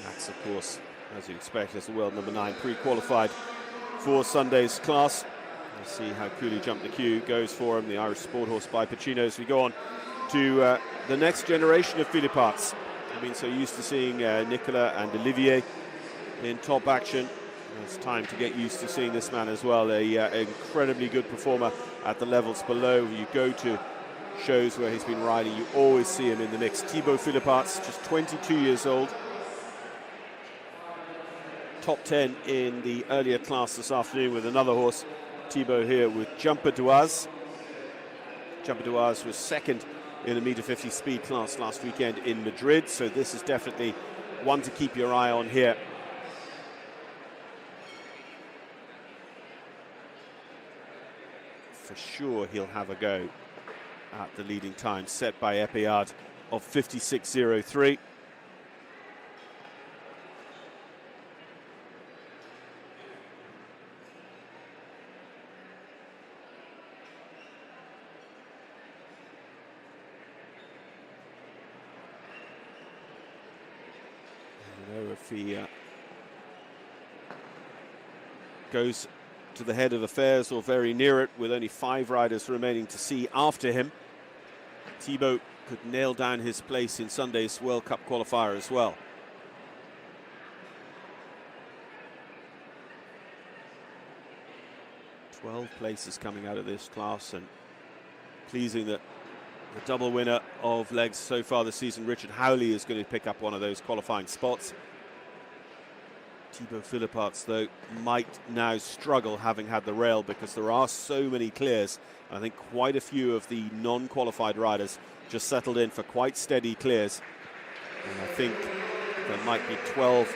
Max, of course, as you expect, as the world number 9, pre-qualified for Sunday's class. We'll see how Cooley jumped the queue goes for him, the Irish sport horse by Pacino, as we go on to the next generation of Philipparts. I've been so used to seeing Nicolas and Olivier in top action. It's time to get used to seeing this man as well, an incredibly good performer at the levels below. You go to shows where he's been riding, you always see him in the mix. Thibaut Philipparts, just 22 years old. Top 10 in the earlier class this afternoon with another horse, Thibaut here with Jumper d'Oise. Jumper d'Oise was second in the meter 50 speed class last weekend in Madrid, so this is definitely one to keep your eye on here. For sure he'll have a go at the leading time set by Epéard of 56.03. If he goes to the head of affairs or very near it with only 5 riders remaining to see after him, Thibaut could nail down his place in Sunday's World Cup qualifier as well. Twelve places coming out of this class, and pleasing that the double winner of legs so far this season, Richard Howley, is going to pick up one of those qualifying spots. Thibaut Philipparts, though, might now struggle having had the rail, because there are so many clears. I think quite a few of the non-qualified riders just settled in for quite steady clears. And I think there might be 12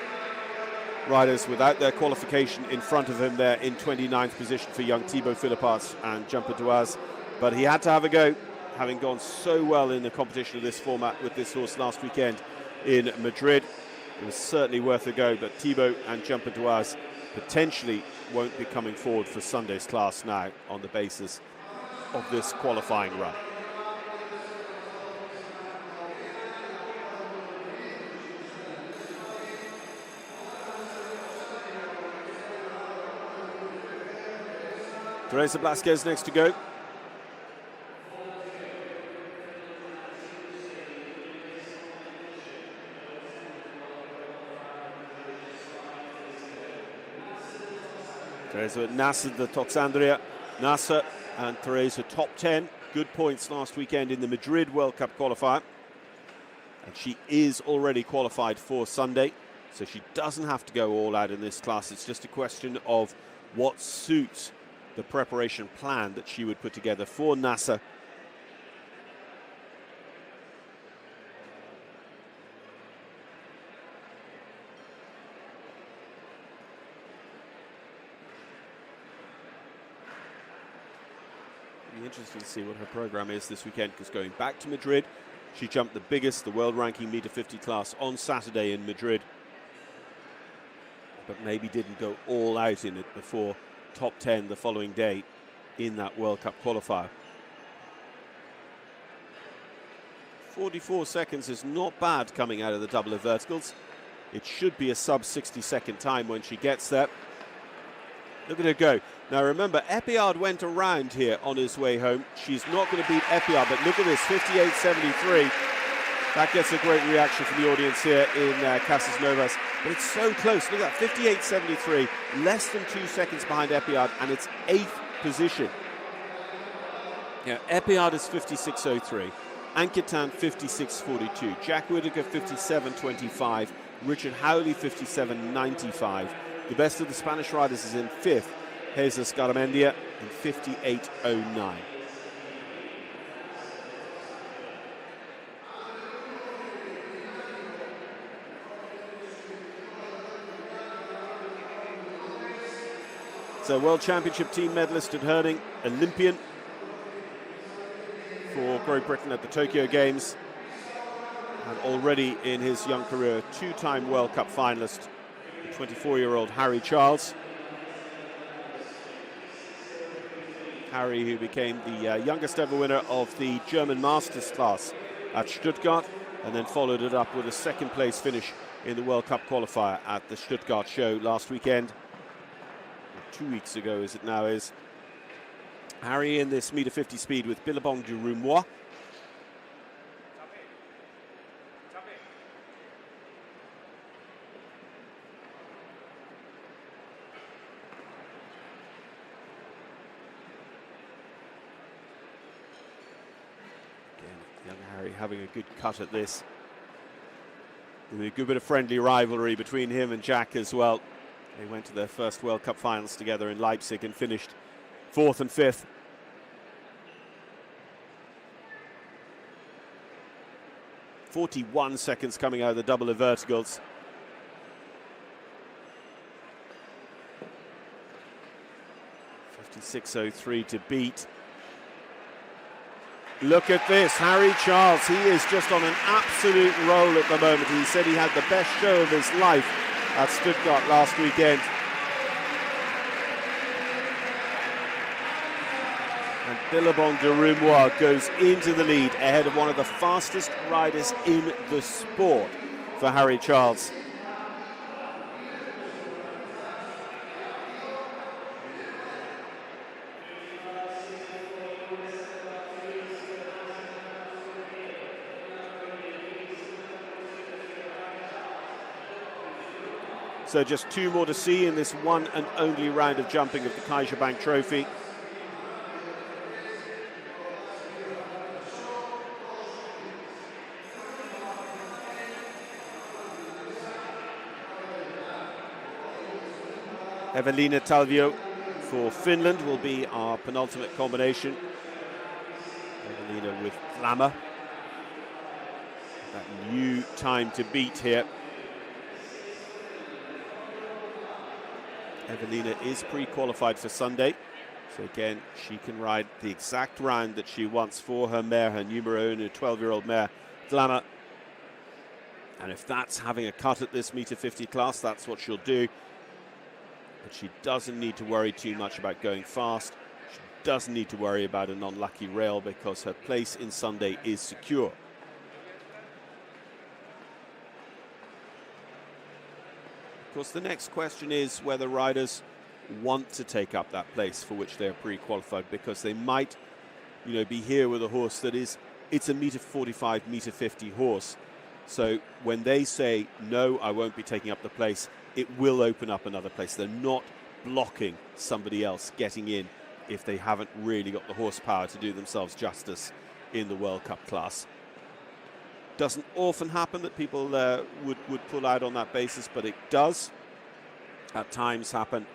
riders without their qualification in front of him there in 29th position for young Thibaut Philippas and Jumper Duaz. But he had to have a go, having gone so well in the competition of this format with this horse last weekend in Madrid. It was certainly worth a go, but Thibaut and Jumper Duaz potentially won't be coming forward for Sunday's class now on the basis of this qualifying run. Teresa Blasquez next to go. Teresa Nasser, the Toxandria. Nasser and Teresa top 10. Good points last weekend in the Madrid World Cup qualifier. And she is already qualified for Sunday, so she doesn't have to go all out in this class. It's just a question of what suits the preparation plan that she would put together for Nasser. It'll be interesting to see what her program is this weekend, because going back to Madrid, she jumped the biggest, the world ranking meter 50 class on Saturday in Madrid, but maybe didn't go all out in it before top 10 the following day in that World Cup qualifier. 44 seconds is not bad coming out of the double of verticals. It should be a sub 60-second time when she gets there. Look at her go. Now remember, Epiard went around here on his way home. She's not going to beat Epiard, but look at this, 58.73. That gets a great reaction from the audience here in Casas Novas. But it's so close. Look at that, 58.73, less than 2 seconds behind Epiard, and it's 8th position. Yeah, Epiard is 56.03, Anquetin 56.42, Jack Whittaker 57.25, Richard Howley 57.95. The best of the Spanish riders is in 5th, Jesus Garamendia in 58.09. So World Championship team medalist at hurdling, Olympian for Great Britain at the Tokyo Games, and already in his young career, two-time World Cup finalist, the 24-year-old Harry Charles. Harry, who became the youngest ever winner of the German Masters class at Stuttgart, and then followed it up with a second-place finish in the World Cup qualifier at the Stuttgart show last weekend. 2 weeks ago, as it now is. Harry in this meter 50 speed with Billabong du Roumois. Again, young Harry having a good cut at this. With a good bit of friendly rivalry between him and Jack as well. They went to their first World Cup finals together in Leipzig and finished 4th and 5th. .41 seconds coming out of the double of verticals. .56.03 to beat. Look at this, Harry Charles. He is just on an absolute roll at the moment. He said he had the best show of his life at Stuttgart last weekend. And Billabong de Roumois goes into the lead ahead of one of the fastest riders in the sport for Harry Charles. So just 2 more to see in this one and only round of jumping of the CaixaBank Trophy. Evelina Talvio for Finland will be our penultimate combination. Evelina with glamour. That new time to beat here. Evelina is pre-qualified for Sunday. So again, she can ride the exact round that she wants for her mare, her numero uno, 12-year-old mare, Glamour. And if that's having a cut at this meter 50 class, that's what she'll do. But she doesn't need to worry too much about going fast. She doesn't need to worry about an unlucky rail because her place in Sunday is secure. Of course, the next question is whether riders want to take up that place for which they're pre-qualified, because they might, be here with a horse that it's a meter 45, meter 50 horse. So when they say, no, I won't be taking up the place, it will open up another place. They're not blocking somebody else getting in if they haven't really got the horsepower to do themselves justice in the World Cup class. Doesn't often happen that people would pull out on that basis, but it does at times happen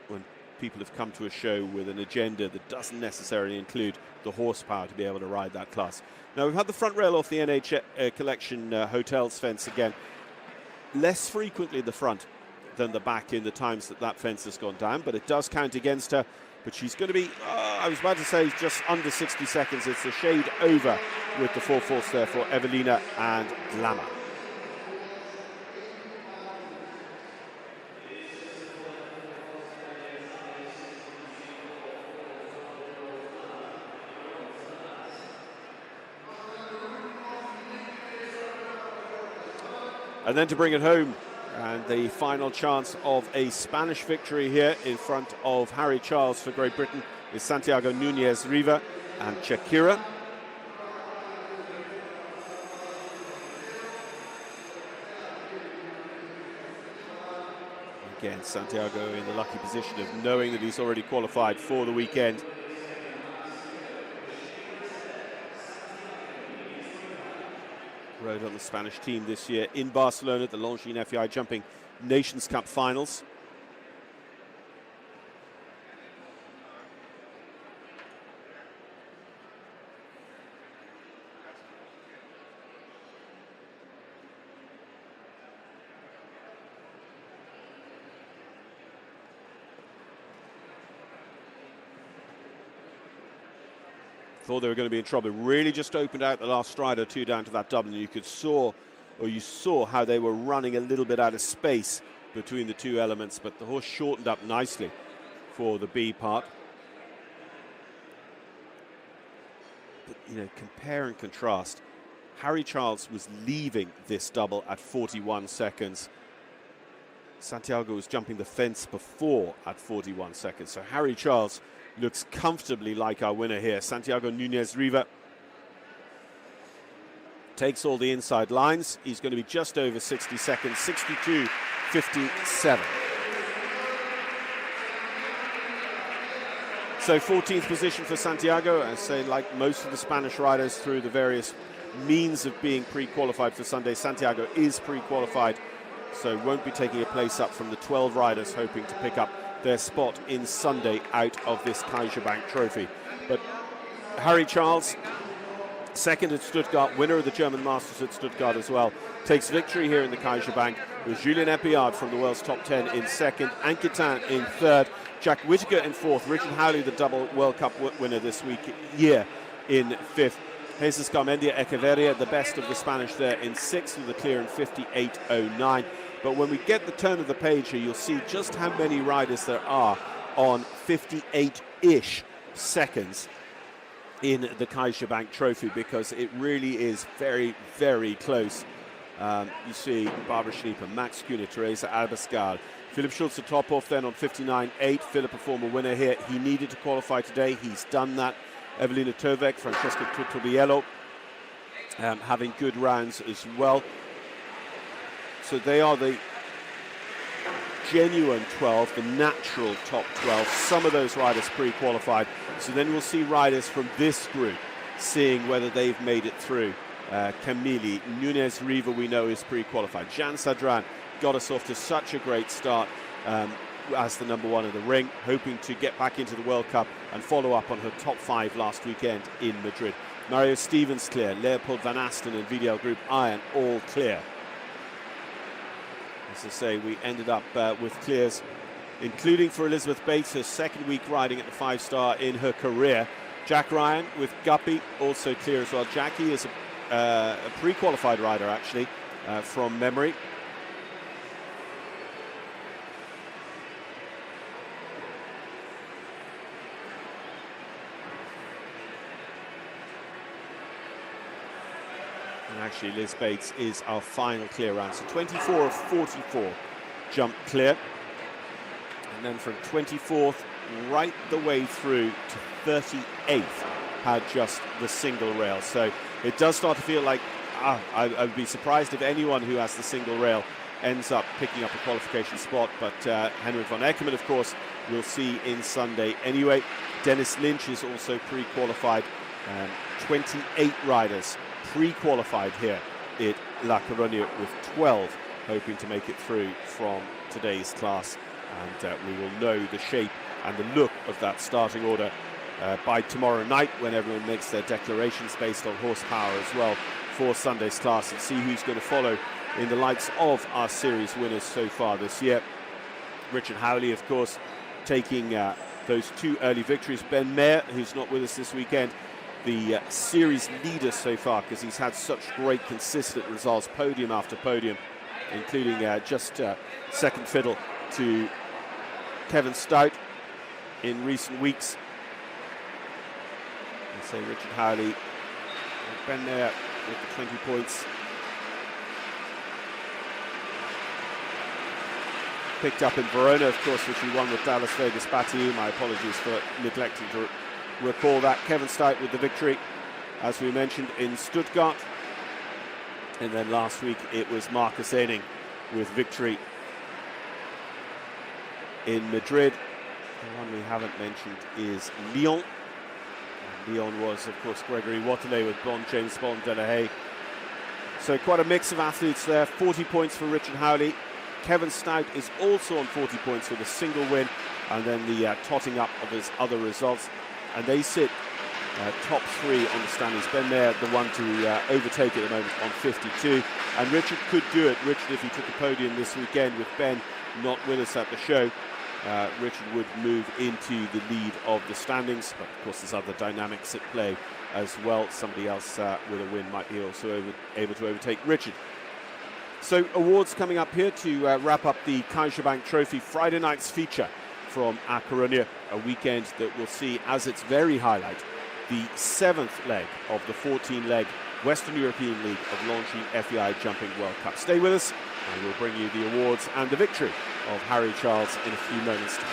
when people have come to a show with an agenda that doesn't necessarily include the horsepower to be able to ride that class. Now, we've had the front rail off the NH Collection Hotels fence again. Less frequently the front than the back in the times that fence has gone down, but it does count against her. But she's going to be, I was about to say, just under 60 seconds. It's a shade over with the 4/4 there for Evelina and Glamour. And then to bring it home, and the final chance of a Spanish victory here in front of Harry Charles for Great Britain is Santiago Núñez Riva and Shakira. Again, Santiago in the lucky position of knowing that he's already qualified for the weekend. Rode on the Spanish team this year in Barcelona at the Longines FEI Jumping Nations Cup finals. Thought they were going to be in trouble. Really just opened out the last stride or two down to that double, and you saw how they were running a little bit out of space between the two elements, but the horse shortened up nicely for the B part. But, compare and contrast. Harry Charles was leaving this double at 41 seconds. Santiago was jumping the fence before at 41 seconds. So Harry Charles looks comfortably like our winner here. Santiago Núñez Riva takes all the inside lines. He's going to be just over 60 seconds, 62.57. So 14th position for Santiago. I say, like most of the Spanish riders through the various means of being pre-qualified for Sunday, Santiago is pre-qualified, so won't be taking a place up from the 12 riders hoping to pick up their spot in Sunday out of this CaixaBank trophy. But Harry Charles, second at Stuttgart, winner of the German Masters at Stuttgart as well, takes victory here in the CaixaBank with Julien Epillard from the world's top 10 in second, Anquetin in third, Jack Whittaker in fourth, Richard Howley, the double World Cup winner this year, in fifth. Jesus Garmendia Echeverria, the best of the Spanish there, in sixth with a clear in 58.09. But when we get the turn of the page here, you'll see just how many riders there are on 58-ish seconds in the CaixaBank trophy, because it really is very, very close. You see Barbara Schnieper, Max Kühne, Teresa Albascal, Philipp Schulze to top off then on 59.8. Philipp, a former winner here. He needed to qualify today. He's done that. Evelina Tovek, Francesca Tutoriello, having good rounds as well. So they are the genuine 12, the natural top 12. Some of those riders pre-qualified. So then we'll see riders from this group seeing whether they've made it through. Camili, Núñez Riva we know is pre-qualified. Jeanne Sadran got us off to such a great start as the number one in the ring, hoping to get back into the World Cup and follow up on her top 5 last weekend in Madrid. Mario Stevens clear, Leopold Van Asten and VDL Group Iron all clear. As I say, we ended up with clears, including for Elizabeth Bates, her second week riding at the 5-star in her career. Jack Ryan with Guppy also clear as well. Jackie is a pre-qualified rider, actually, from memory. And actually, Liz Bates is our final clear round. So 24 of 44 jump clear. And then from 24th right the way through to 38th had just the single rail. So it does start to feel like, I would be surprised if anyone who has the single rail ends up picking up a qualification spot. But Henrik von Eckermann, of course, we'll see in Sunday anyway. Dennis Lynch is also pre-qualified. 28 riders pre-qualified here at La Coruna, with 12 hoping to make it through from today's class. And we will know the shape and the look of that starting order by tomorrow night, when everyone makes their declarations based on horsepower as well for Sunday's class, and see who's going to follow in the likes of our series winners so far this year. Richard Howley, of course, taking those 2 early victories. Ben Mayer, who's not with us this weekend, the series leader so far, because he's had such great consistent results, podium after podium, including just second fiddle to Kevin Stout in recent weeks. And so Richard Howley, Ben Mayer with the 20 points. Picked up in Verona, of course, which he won with Dallas Vegas Batiou. My apologies for neglecting to recall that. Kevin Stout with the victory, as we mentioned, in Stuttgart. And then last week it was Marcus Ehning with victory in Madrid. The one we haven't mentioned is Lyon. And Lyon was, of course, Gregory Waterley with Bond, James Bond, Delahaye. So quite a mix of athletes there. 40 points for Richard Howley. Kevin Stout is also on 40 points with a single win, and then the totting up of his other results. And they sit top 3 on the standings. Ben Mayer, the one to overtake at the moment, on 52. And Richard could do it. Richard, if he took a podium this weekend with Ben not with us at the show, Richard would move into the lead of the standings. But of course, there's other dynamics at play as well. Somebody else with a win might be also able to overtake Richard. So awards coming up here to wrap up the CaixaBank Trophy Friday night's feature from A Coruña, a weekend that will see as its very highlight the 7th leg of the 14-leg Western European League of Longines FEI Jumping World Cup. Stay with us and we'll bring you the awards and the victory of Harry Charles in a few moments' time.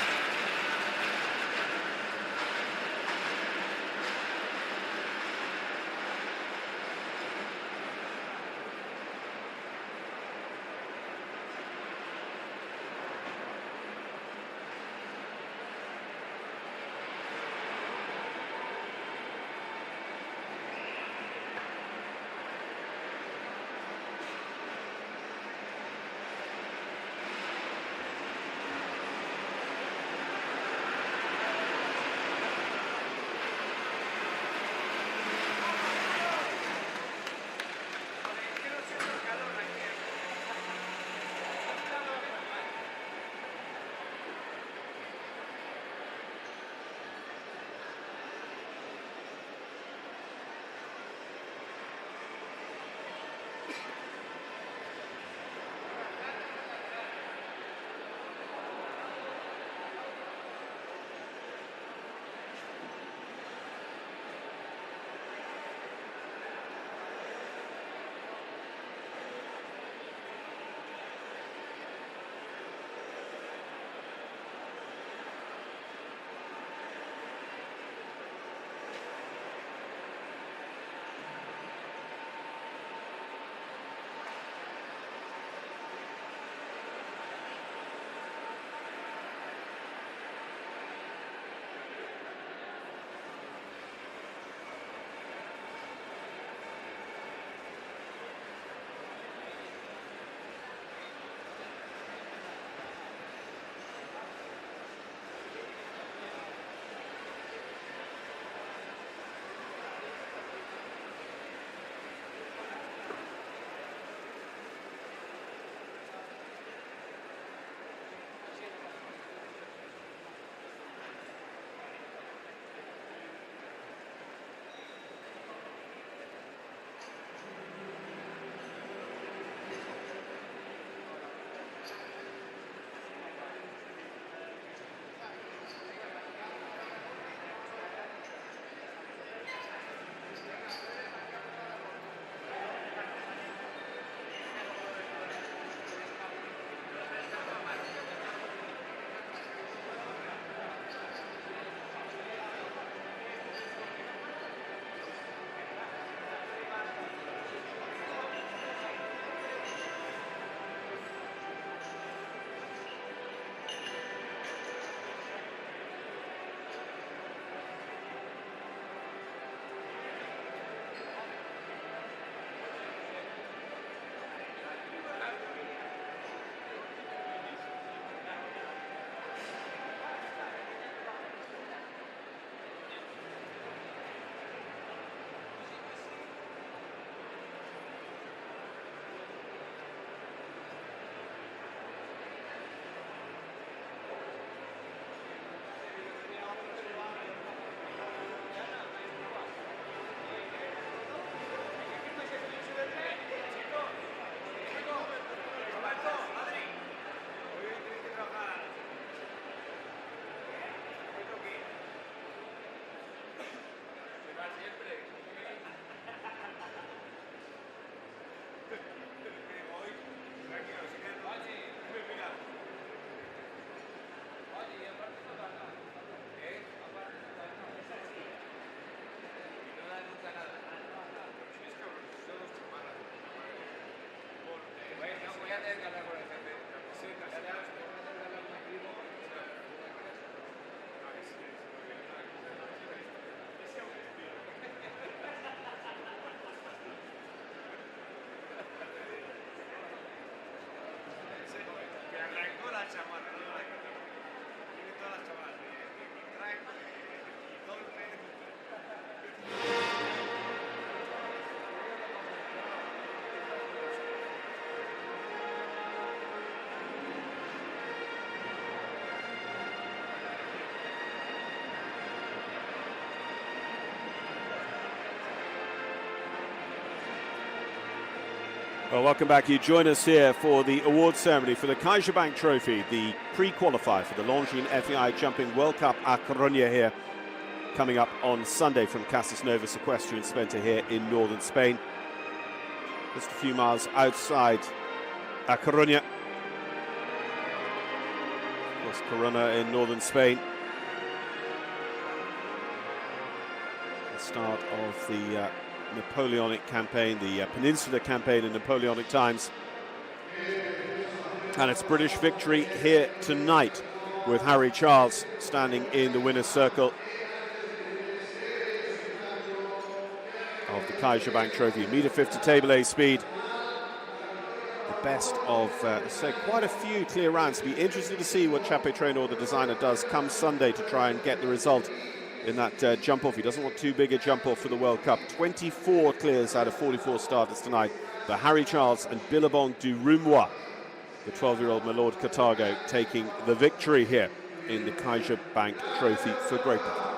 Well, welcome back. You join us here for the award ceremony for the CaixaBank Trophy, the pre-qualifier for the Longines FEI Jumping World Cup at Coruna here, coming up on Sunday from Casas Novas Equestrian Centre here in northern Spain. Just a few miles outside Coruna. Of course, Coruna in northern Spain. The start of the Napoleonic campaign, the Peninsular campaign in Napoleonic times. And it's British victory here tonight with Harry Charles standing in the winner's circle of the CaixaBank Trophy. Meter 50 table A speed. The best of, quite a few clear rounds. Be interested to see what Chape Traynor, the designer, does come Sunday to try and get the result in that jump-off. He doesn't want too big a jump-off for the World Cup. 24 clears out of 44 starters tonight. The Harry Charles and Billabong du Roumois, the 12-year-old Milord Carthago, taking the victory here in the CaixaBank Trophy for Great Britain.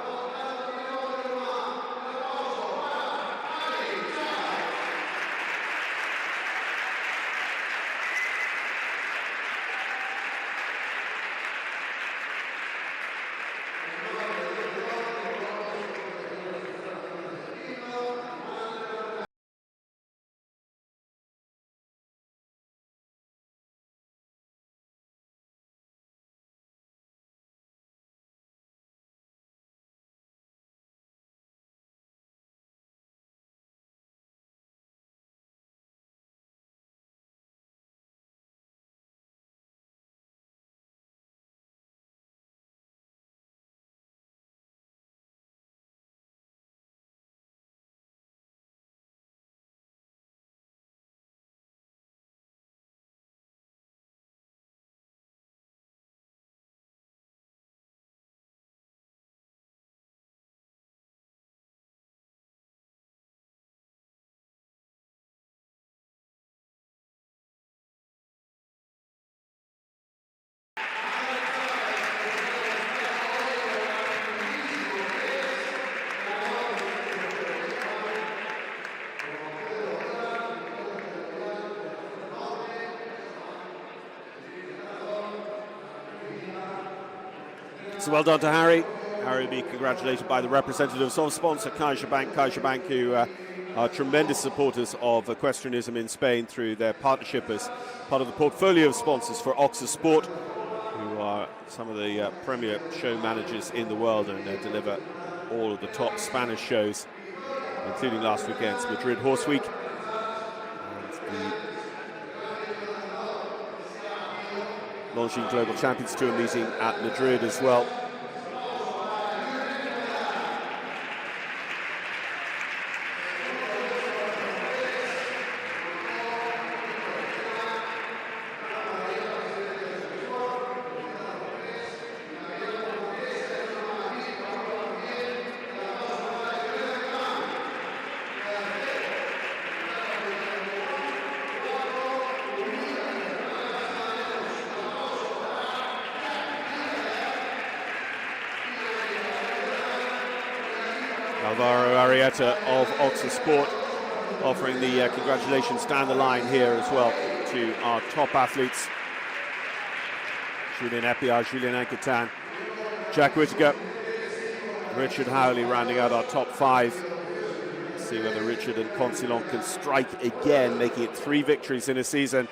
So well done to Harry. Harry will be congratulated by the representatives of sponsor CaixaBank, who are tremendous supporters of equestrianism in Spain through their partnership as part of the portfolio of sponsors for Oxa Sport, who are some of the premier show managers in the world and deliver all of the top Spanish shows, including last weekend's Madrid Horse Week. And the Longines Global Champions Tour meeting at Madrid as well. Alvaro Arrieta of Oxa Sport offering the congratulations down the line here as well to our top athletes. Julien Epillard, Julien Anquetin, Jack Whittaker, Richard Howley rounding out our top five. Let's see whether Richard and Consilon can strike again, making it 3 victories in a season.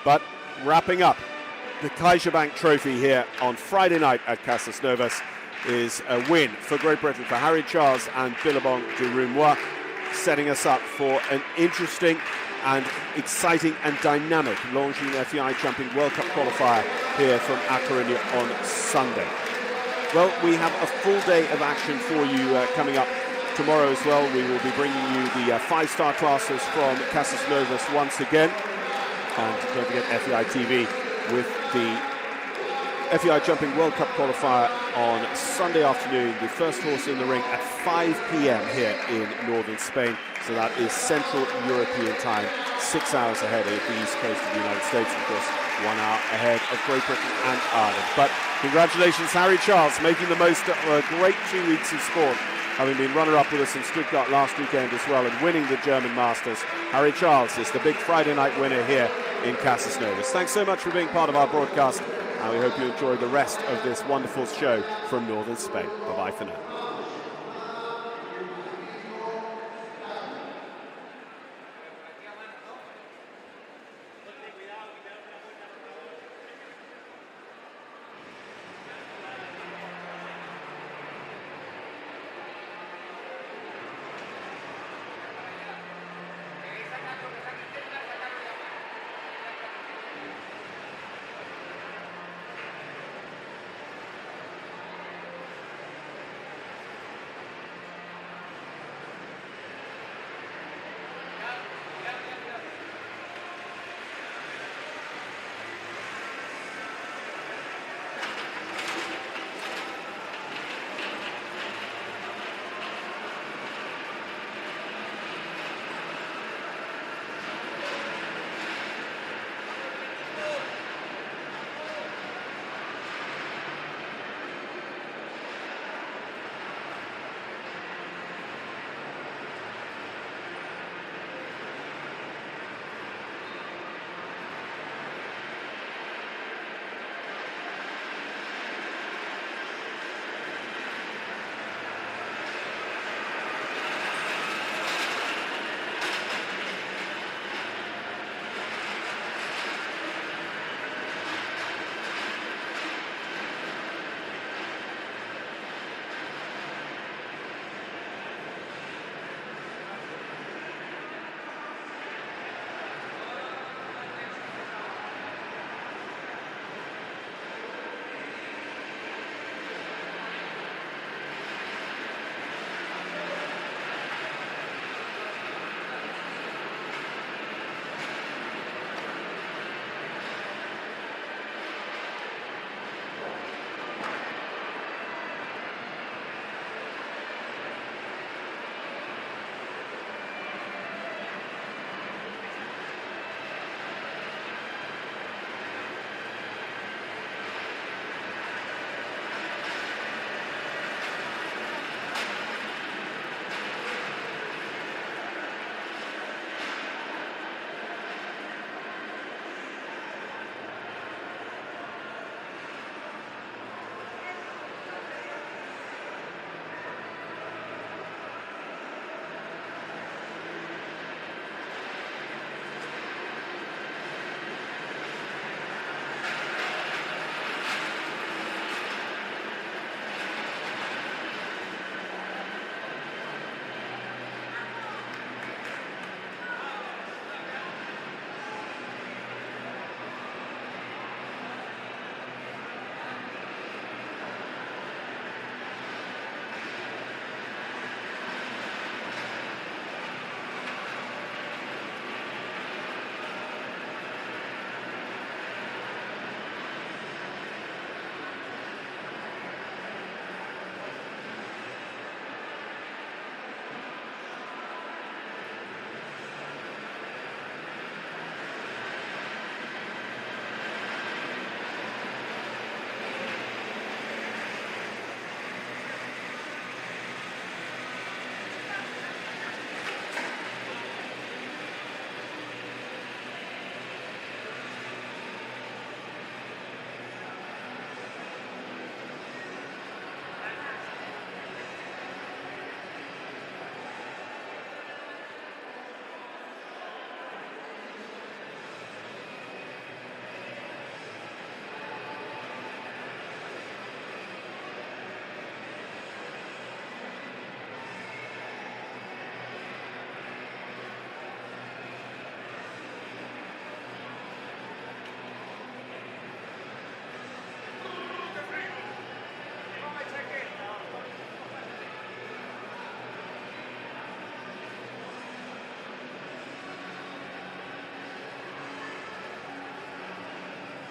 But wrapping up the CaixaBank Trophy here on Friday night at Casas Novas is a win for Great Britain, for Harry Charles and Billabong du Roumois, setting us up for an interesting and exciting and dynamic Longines FEI Jumping World Cup qualifier here from A Coruña on Sunday. Well, we have a full day of action for you coming up tomorrow as well. We will be bringing you the 5-star classes from Casas Novas once again, and don't forget FEI TV with the FEI Jumping World Cup qualifier on Sunday afternoon. The first horse in the ring at 5 p.m. here in northern Spain. So that is Central European time, 6 hours ahead of the east coast of the United States, of course, 1 hour ahead of Great Britain and Ireland. But congratulations, Harry Charles, making the most of a great 2 weeks of sport, having been runner-up with us in Stuttgart last weekend as well and winning the German Masters. Harry Charles is the big Friday night winner here in Casas Novas. Thanks so much for being part of our broadcast, and we hope you enjoy the rest of this wonderful show from northern Spain. Bye-bye for now.